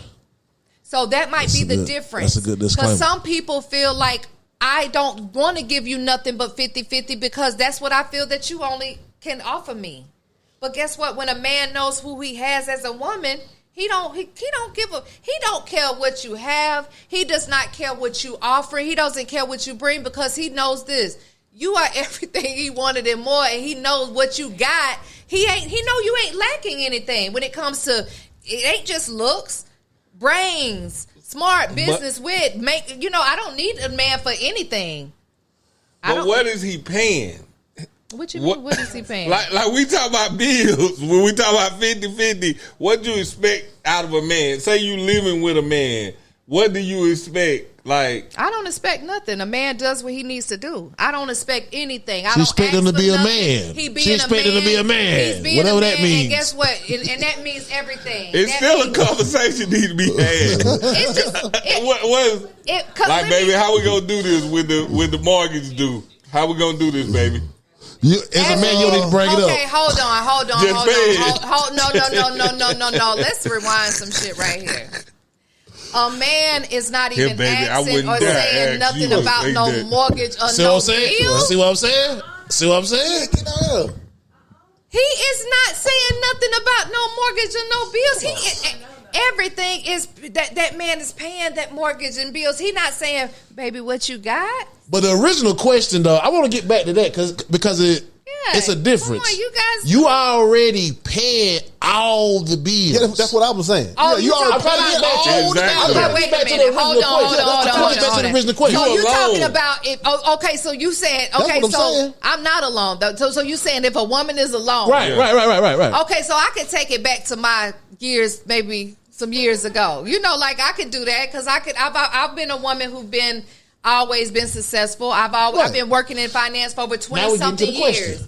So that might be the difference. That's a good disclaimer. Because some people feel like I don't want to give you nothing but 50-50 because that's what I feel that you only can offer me. But guess what? When a man knows who he has as a woman, he don't care what you have. He does not care what you offer. He doesn't care what you bring because he knows this. You are everything he wanted and more, and he knows what you got. He know you ain't lacking anything when it comes to, it ain't just looks. Brains, smart, business, wit, I don't need a man for anything. But what is he paying? What you mean, what is he paying? Like we talk about bills, when we talk about 50-50, what do you expect out of a man? Say you living with a man, what do you expect? Like, I don't expect nothing. A man does what he needs to do. I don't expect anything. She expect him to be a man. She expect him to be a man. Whatever that means. And guess what? And that means everything. It's still a conversation need to be had. It's just like, baby, how we gonna do this with the mortgage due? How we gonna do this, baby? As a man, you need to bring it up. Okay, hold on. No. Let's rewind some shit right here. A man is not even asking or saying nothing about no mortgage or no bill. See what I'm saying? Get out. He is not saying nothing about no mortgage or no bills. Everything is that man is paying that mortgage and bills. He not saying, baby, what you got? But the original question, though, I want to get back to that because it. It's a difference. Come on, you guys. You already paying all the bills. Yeah, that's what I was saying. Oh, you already talking about all the Exactly. Okay, wait a minute. Hold on. the original question. So You you're talking alone. about if? Okay, so you said That's okay. what I'm So saying. I'm not alone. So you saying if a woman is alone, Right. Okay, so I could take it back to my years, maybe some years ago. You know, like I could do that because I've been a woman who've been always been successful. I've been working in finance for over 20-something years.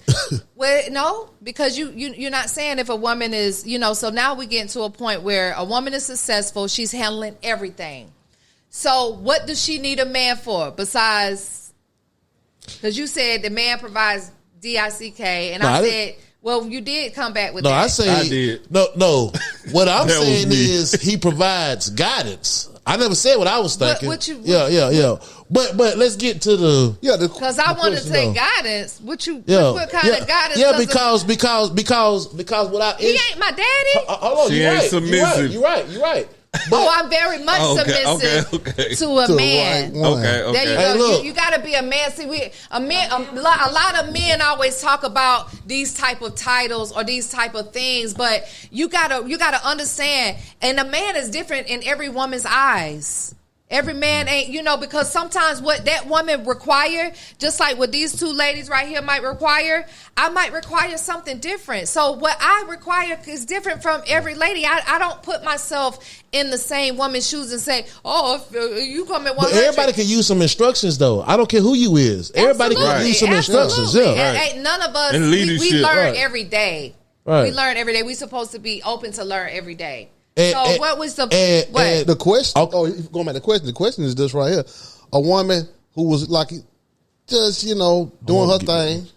Well, no, because you're not saying if a woman is, so now we get to a point where a woman is successful, she's handling everything. So what does she need a man for besides, because you said the man provides DICK, and I said, well, you did come back with that. I did. No. What I'm That was saying me. is he provides guidance. I never said what I was thinking. Yeah. But let's get to the because I want to take guidance. What kind of guidance? Yeah, because what he ain't my daddy. Hold on, She you're ain't right. submissive. You're right. I'm very much submissive to a man. Okay. There you Hey, go. look. You got to be a man. See, a lot of men always talk about these type of titles or these type of things, but you gotta understand. And a man is different in every woman's eyes. Every man ain't, because sometimes what that woman require, just like what these two ladies right here might require, I might require something different. So what I require is different from every lady. I don't put myself in the same woman's shoes and say, oh, if you come at 100. But everybody can use some instructions, though. I don't care who you is. Everybody can use some instructions. Yeah. Ain't none of us, And leadership. we learn Right. every day. Right. We learn every day. We're supposed to be open to learn every day. And what was the the question? Going back to the question. The question is this right here: a woman who was like just doing her thing,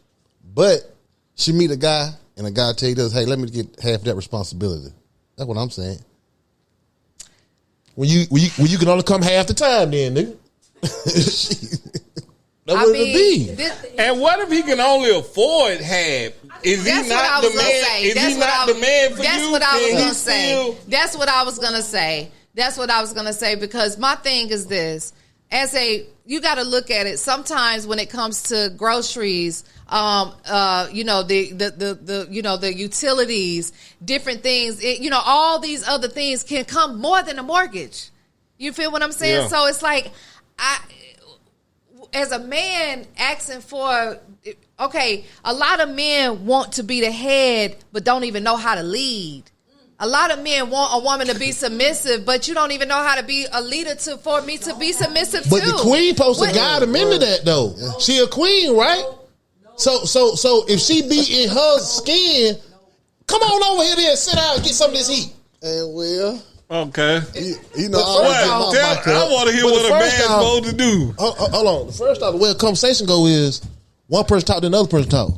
but she meet a guy and a guy tell you this, hey, let me get half that responsibility. That's what I'm saying. When you can only come half the time, then nigga. That's what it'll be. And what if he can only afford half? Is he not the man? Is he not the man for you? That's what I was gonna say. That's what I was gonna say. Because my thing is this: you got to look at it. Sometimes when it comes to groceries, the utilities, different things, all these other things can come more than a mortgage. You feel what I'm saying? Yeah. So it's like as a man asking for, okay, a lot of men want to be the head, but don't even know how to lead. A lot of men want a woman to be submissive, but you don't even know how to be a leader for me to be submissive But too. the queen supposed to guide him into that, though. Yeah. She a queen, right? So if she be in her skin, come on over here and sit down and get some of this heat. And well. Okay. I want to hear what a man's supposed to do. Hold on. The first off, the way the conversation go is one person talk, then another person talk.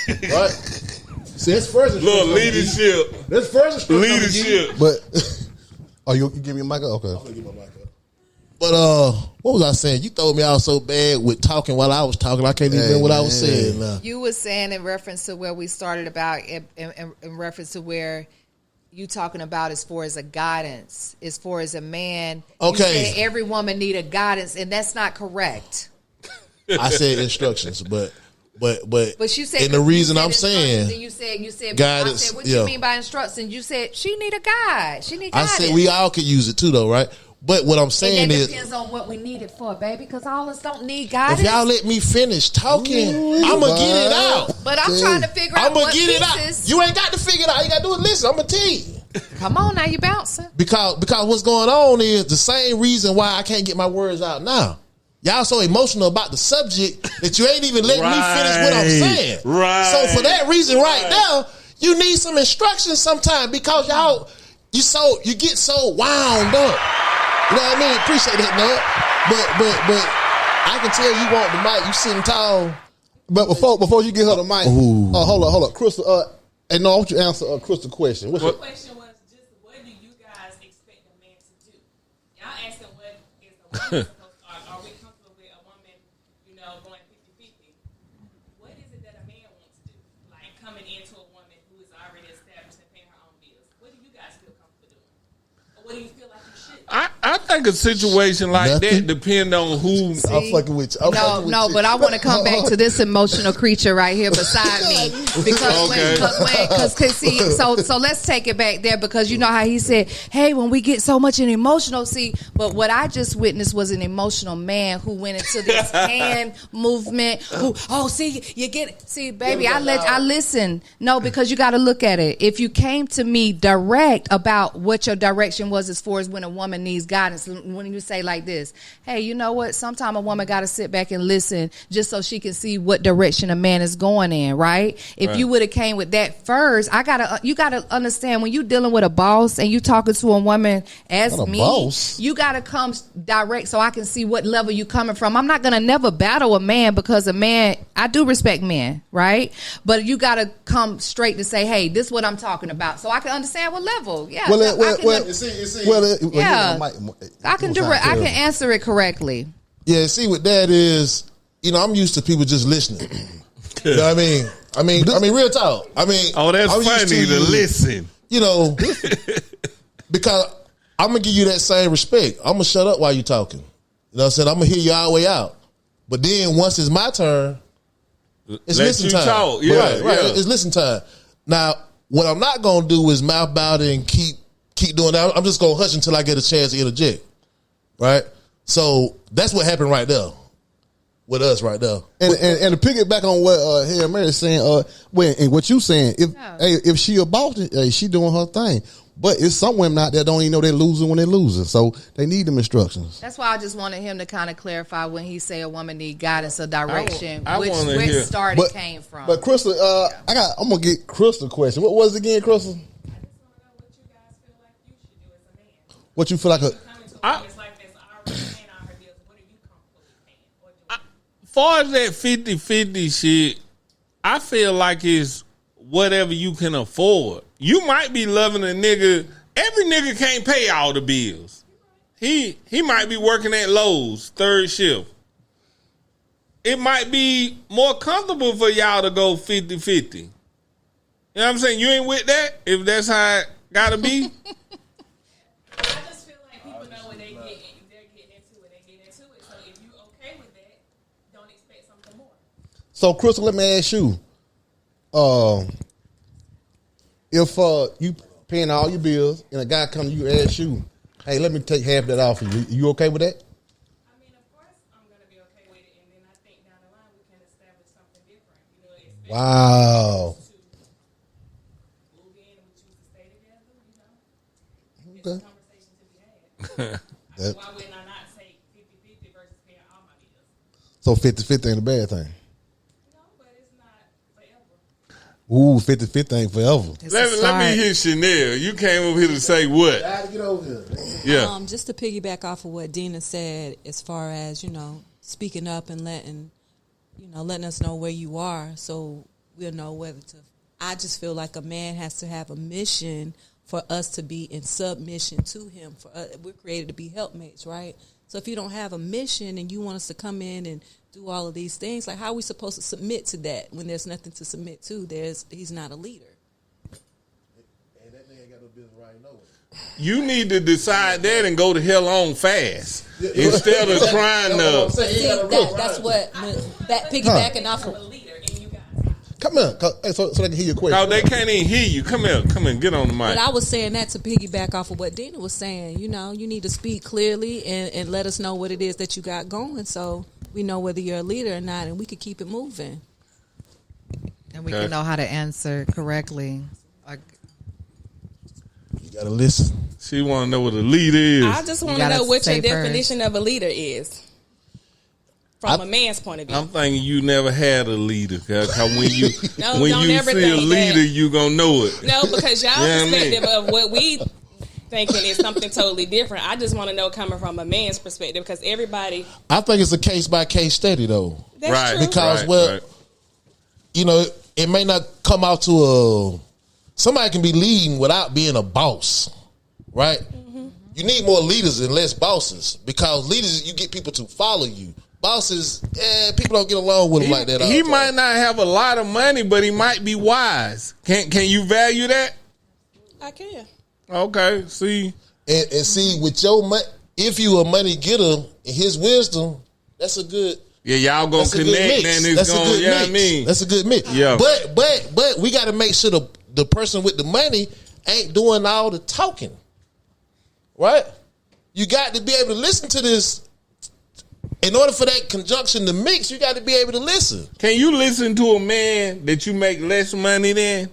Right? See, that's first. Little leadership. That's first. Leadership. But you give me a mic? Okay. I'm gonna give my mic up. But what was I saying? You throw me out so bad with talking while I was talking. I can't even remember what I was saying now. You were saying in reference to where we started about, in reference to where you talking about as far as a guidance, as far as a man. Okay. You said every woman need a guidance, and that's not correct. I said instructions, but you said, and the reason I'm saying, you said guidance. I said, what you mean by instructions? You said she need a guide. She need guidance. I said we all could use it too, though, right? But what I'm saying and that is, depends on what we need it for, baby. Because all of us don't need guidance. if y'all let me finish talking, I'm gonna get it out. But I'm trying to figure out what pieces. It out. You ain't got to figure it out. You got to do it. Listen, I'm gonna tell you. Come on now, you bouncing. Because what's going on is the same reason why I can't get my words out now. Y'all so emotional about the subject that you ain't even letting me finish what I'm saying. Right. So for that reason right now, you need some instructions sometime because you get so wound up. You know what I mean? Appreciate that, no. But I can tell you want the mic. You sitting tall. But before you get her the mic, hold on, Crystal. And no, I want you to answer Crystal's question. The question was just, what do you guys expect a man to do? Y'all asking what is a woman supposed to, are we comfortable with a woman, going 50-50? What is it that a man wants to do? Like coming into a woman who is already established and paying her own bills. What do you guys feel comfortable doing? Or what do you feel like you should do? I think a situation like that depend on who. I'm fucking with you. No, but I want to come back to this emotional creature right here beside me because see, so let's take it back there because you know how he said, "Hey, when we get so much in emotional, see." But what I just witnessed was an emotional man who went into this hand movement. See, you get it. See, baby, I listen. No, because you got to look at it. If you came to me direct about what your direction was as far as when a woman needs guidance, when you say like this, hey, you know what? Sometimes a woman got to sit back and listen just so she can see what direction a man is going in, right? If you would have came with that first, you gotta understand when you dealing with a boss and you talking to a woman as me, boss. You gotta come direct so I can see what level you coming from. I'm not gonna never battle a man because a man, I do respect men, right? But you gotta come straight to say, hey, this is what I'm talking about, so I can understand what level. Yeah, I can answer it correctly. Yeah, see what that is. You know, I'm used to people just listening. You know what I mean? I mean, real talk. I mean, that's funny to listen. You know, because I'm gonna give you that same respect. I'm gonna shut up while you talking. You know what I'm saying? I'm gonna hear you all the way out. But then once it's my turn, it's listen time. Talk. Yeah, right. It's listen time. Now, what I'm not gonna do is mouth about it and keep doing that. I'm just gonna hush until I get a chance to interject. Right? So that's what happened right there. With us right now. And to piggyback on what Hail Mary is saying, and what you saying, if she a boss, she doing her thing. But it's some women out there don't even know they're losing when they're losing. So they need them instructions. That's why I just wanted him to kind of clarify when he say a woman need guidance or direction, I which start it came from. But Crystal, I'm gonna get Crystal a question. What was it again, Crystal? I just want to know what you guys feel like you should do as a man. What you feel like far as that 50-50 shit, I feel like it's whatever you can afford. You might be loving a nigga. Every nigga can't pay all the bills. He might be working at Lowe's, third shift. It might be more comfortable for y'all to go 50-50. You know what I'm saying? You ain't with that? If that's how it gotta be? I just feel like people know when they're getting into it, they get into it. So if you okay with that, don't expect something more. So, Crystal, let me ask you. If you paying all your bills and a guy come to you and ask you, hey, let me take half that off of you. You okay with that? I mean, of course I'm going to be okay with it. And then I think down the line we can establish something different. You know, wow. To move in and we choose to stay together, you know. It's a conversation to be had. Why wouldn't I not say 50-50 versus paying all my bills? So 50-50 ain't a bad thing. No, but it's not forever. Ooh, 50-50 ain't forever. Let me hear Chanel. You came over here to say what? Get over here. Yeah. Just to piggyback off of what Dina said, as far as, speaking up and letting us know where you are, so we'll know whether to. I just feel like a man has to have a mission for us to be in submission to him. We're created to be helpmates, right? So if you don't have a mission and you want us to come in and do all of these things, like how are we supposed to submit to that when there's nothing to submit to? He's not a leader. And that nigga ain't got no business riding nowhere. You need to decide that and go to hell on fast instead of trying to. That's what piggybacking off of. Come here, so they can hear your question. No, they can't even hear you. Come here, get on the mic. But I was saying that to piggyback off of what Dina was saying. You need to speak clearly and let us know what it is that you got going, so we know whether you're a leader or not, and we could keep it moving. And we can know how to answer correctly. You gotta listen. She want to know what a leader is. I just want to know what your definition of a leader is. From a man's point of view. I'm thinking you never had a leader. Cause when you see a leader, you gonna know it. No, because y'all perspective of what we thinking is something totally different. I just want to know coming from a man's perspective because everybody. I think it's a case by case study though. That's true. Because it may not come out to somebody can be leading without being a boss, right? Mm-hmm. You need more leaders and less bosses because leaders you get people to follow you. Bosses, people don't get along with him like that. He might not have a lot of money, but he might be wise. Can you value that? I can. Okay, see. And see, with your money, if you a money getter in his wisdom, that's a good. Yeah, y'all gonna connect and it's gonna, you know what I mean? That's a good mix. Yeah. But we got to make sure the person with the money ain't doing all the talking, right? You got to be able to listen to this. In order for that conjunction to mix, you got to be able to listen. Can you listen to a man that you make less money than?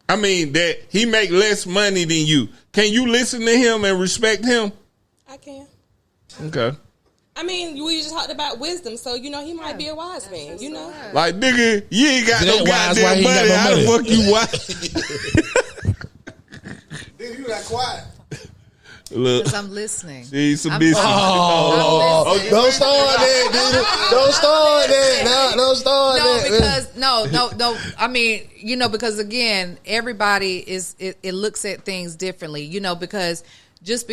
I mean, that he make less money than you. Can you listen to him and respect him? I can. Okay. I mean, we just talked about wisdom, so he might be a wise man. Like, nigga, you ain't got no goddamn money. How the fuck you wise? Nigga, you got quiet. Look, because I'm listening. See some bitches. Don't start that, dude. Don't start that. Don't start that. Because no. I mean, because again, everybody it looks at things differently. Because just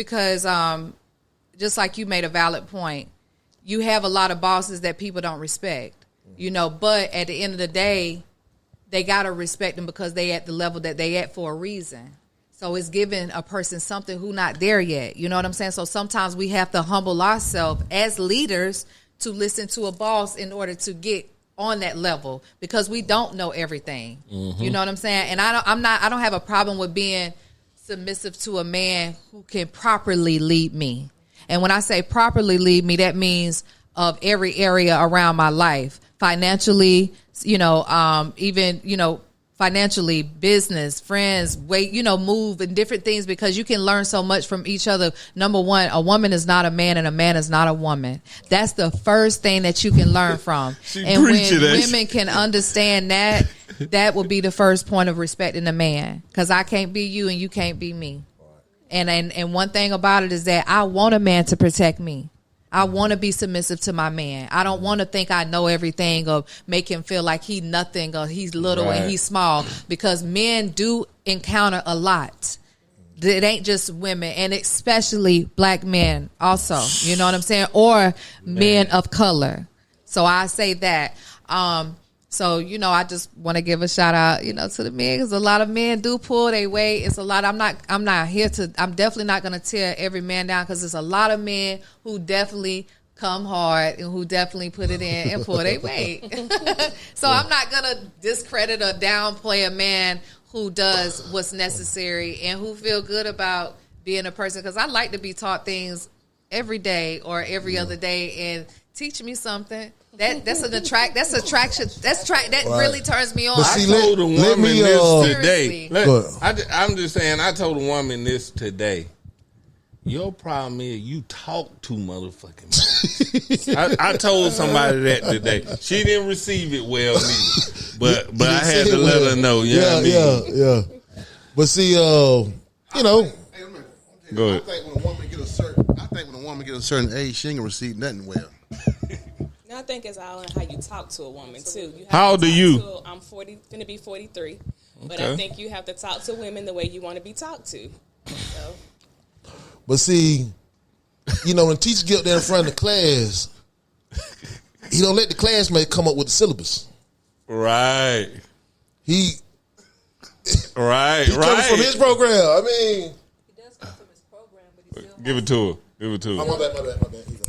like you made a valid point, you have a lot of bosses that people don't respect. But at the end of the day, they gotta respect them because they at the level that they at for a reason. So it's giving a person something who not there yet. You know what I'm saying? So sometimes we have to humble ourselves as leaders to listen to a boss in order to get on that level because we don't know everything. Mm-hmm. You know what I'm saying? And I don't have a problem with being submissive to a man who can properly lead me. And when I say properly lead me, that means of every area around my life, financially, even, financially, business, friends, move and different things because you can learn so much from each other. Number one, a woman is not a man and a man is not a woman. That's the first thing that you can learn from. And when women can understand that would be the first point of respecting a man because I can't be you and you can't be me. And one thing about it is that I want a man to protect me. I want to be submissive to my man. I don't want to think I know everything or make him feel like he's nothing or he's little and he's small because men do encounter a lot. It ain't just women and especially black men also, you know what I'm saying? Or men of color. So I say that. So, I just want to give a shout out, to the men because a lot of men do pull their weight. It's a lot. I'm definitely not going to tear every man down because there's a lot of men who definitely come hard and who definitely put it in and pull their weight. So I'm not going to discredit or downplay a man who does what's necessary and who feel good about being a person because I like to be taught things every day or every other day and teach me something. That's attraction. That really turns me on. I told a woman this today. I'm just saying, I told a woman this today. Your problem is you talk too motherfucking much. I told somebody that today. She didn't receive it well neither. But I had to let her know. Yeah. But see, Go ahead. I think when a woman get a certain age, she ain't gonna receive nothing well. I think it's all in how you talk to a woman too. How old are you? I'm gonna be 43, but I think you have to talk to women the way you want to be talked to. So. But see, when the teacher get up there in front of the class, he don't let the classmate come up with the syllabus. Right. He comes from his program. I mean, he does come from his program, but he still give it to her. Oh, my bad.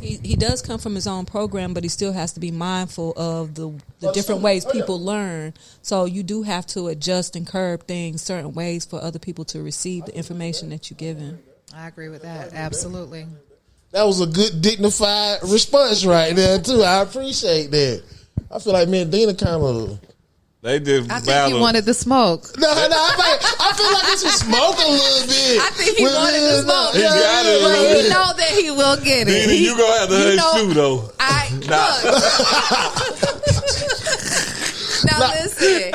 He does come from his own program, but he still has to be mindful of the different ways people learn. So you do have to adjust and curb things certain ways for other people to receive the information that you're giving. I agree with that. Absolutely. That was a good, dignified response right there, too. I appreciate that. I feel like me and Dina kind of... They just I think he wanted the smoke. No, I feel like he should smoke a little bit. I think he wanted the smoke. He got it a little bit. bit. You know that he will get it. Dina, you gonna have to hush too, though. Now listen.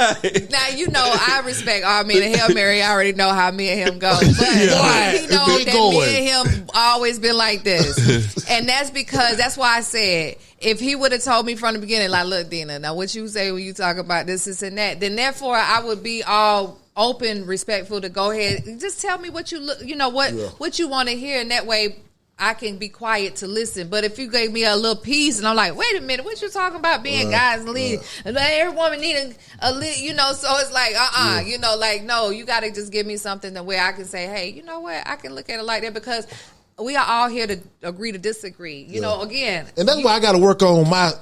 Now I respect our men and Hail Mary. I already know how me and him go. But he know that me and him always been like this. And that's because that's why I said if he would have told me from the beginning, like, look, Dina, now what you say when you talk about this and that, then therefore I would be all open, respectful to go ahead. Just tell me what you look, what you want to hear, and that way I can be quiet to listen. But if you gave me a little piece and I'm like, wait a minute, what you talking about being guys leading? Every woman need a lead, so it's like, no, you got to just give me something the way I can say, hey, you know what? I can look at it like that because we are all here to agree to disagree. You know, again. And that's why I got to work on my,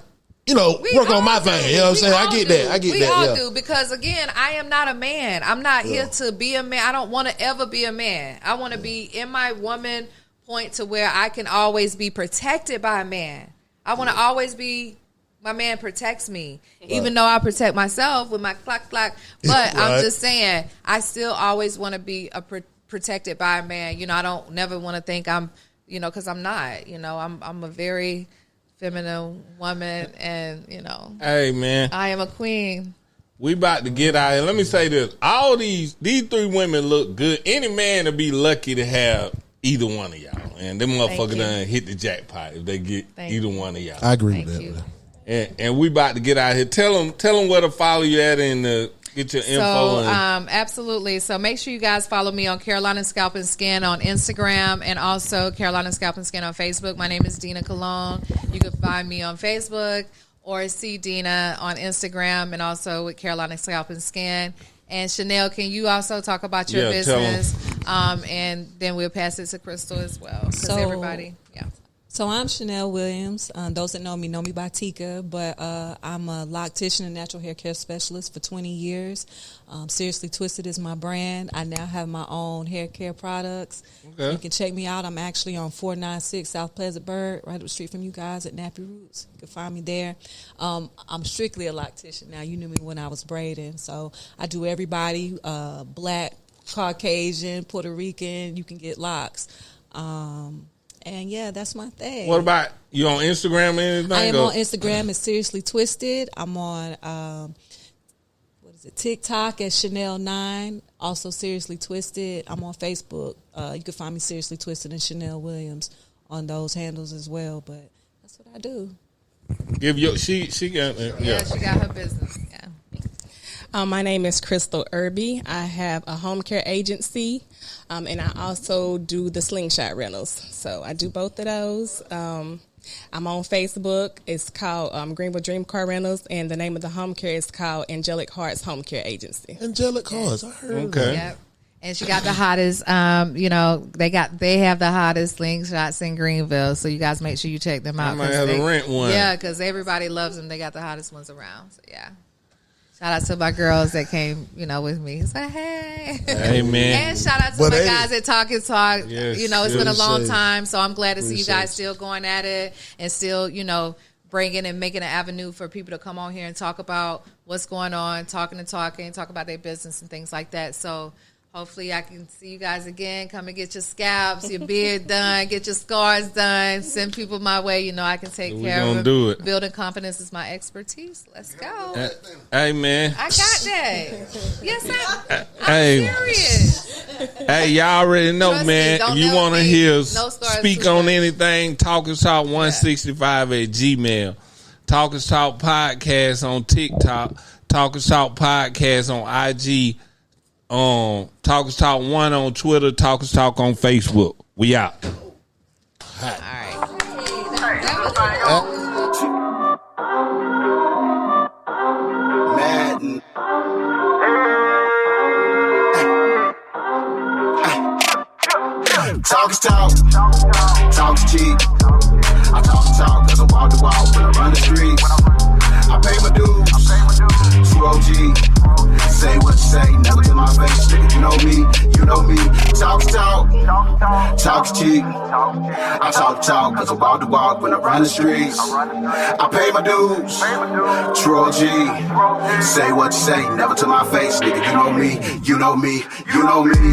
work on my thing. You know what I'm saying? I get that. We all do. Because, again, I am not a man. I'm not here to be a man. I don't want to ever be a man. I want to be in my woman point to where I can always be protected by a man. I want to always be, my man protects me. Even though I protect myself with my clock. But I'm just saying, I still always want to be protected by a man. I don't never want to think I'm, because I'm not. I'm a very feminine woman, and Hey man, I am a queen. We about to get out here. Let me say this: all these 3 women look good. Any man would be lucky to have either one of y'all, and them motherfuckers done hit the jackpot if they get either one of y'all. I agree with that. And we about to get out here. Tell them where to follow you at and get your info. Absolutely. So make sure you guys follow me on Carolina Scalp and Skin on Instagram, and also Carolina Scalp and Skin on Facebook. My name is Dina Cologne. You can find me on Facebook or see Dina on Instagram, and also with Carolina Scalp and Skin. And Chanel, can you also talk about your business? And then we'll pass it to Crystal as well. Because everybody. So I'm Chanel Williams. Those that know me by Tika, but I'm a loctician and natural hair care specialist for 20 years. Seriously Twisted is my brand. I now have my own hair care products. Okay. You can check me out. I'm actually on 496 South Pleasantburg, right up the street from you guys at Nappy Roots. You can find me there. I'm strictly a loctician now. You knew me when I was braiding. So I do everybody, black, Caucasian, Puerto Rican. You can get locks. And yeah, that's my thing. What about you on Instagram or anything? I am on Instagram. It's Seriously Twisted. I'm on TikTok at Chanel9. Also Seriously Twisted. I'm on Facebook. You can find me Seriously Twisted and Chanel Williams on those handles as well. But that's what I do. She got she got her business. Yeah. My name is Crystal Irby. I have a home care agency, and I also do the slingshot rentals. So I do both of those. I'm on Facebook. It's called Greenwood Dream Car Rentals, and the name of the home care is called Angelic Hearts Home Care Agency. Angelic Hearts, I heard. Okay. Yep. And she got the hottest, they have the hottest slingshots in Greenville. So you guys make sure you check them out. I might have to rent one. Yeah, because everybody loves them. They got the hottest ones around. So yeah. Shout out to my girls that came, with me. Say, hey. Hey, man. And shout out to my guys at Talk Is Talk. Yes, it's been a long time, so I'm glad to see you guys still going at it and still, bringing and making an avenue for people to come on here and talk about what's going on, talk about their business and things like that. So hopefully I can see you guys again. Come and get your scalps, your beard done, get your scars done. Send people my way. I can take care of them. Do it. Building confidence is my expertise. Let's go. Hey, man. I got that. Yes, I'm serious. Hey, y'all already know, man. If you want to hear speak on anything, Talk Is Talk 165 at Gmail. Talk Is Talk Podcast on TikTok. Talk Is Talk Podcast on IG. Talk Is Talk 1 on Twitter, Talk Is Talk on Facebook. We out. All right. Madden. Talk is talk. Talk is cheap. I talk cause I walk the walk when I run the streets. I pay my dues. True OG. Say what you say, never to my face, nigga. You know me. Talk is talk. Talk is cheap. I talk cause I walk the walk when I run the streets. I pay my dues. True OG. Say what you say, never to my face, nigga. You know me. You know me.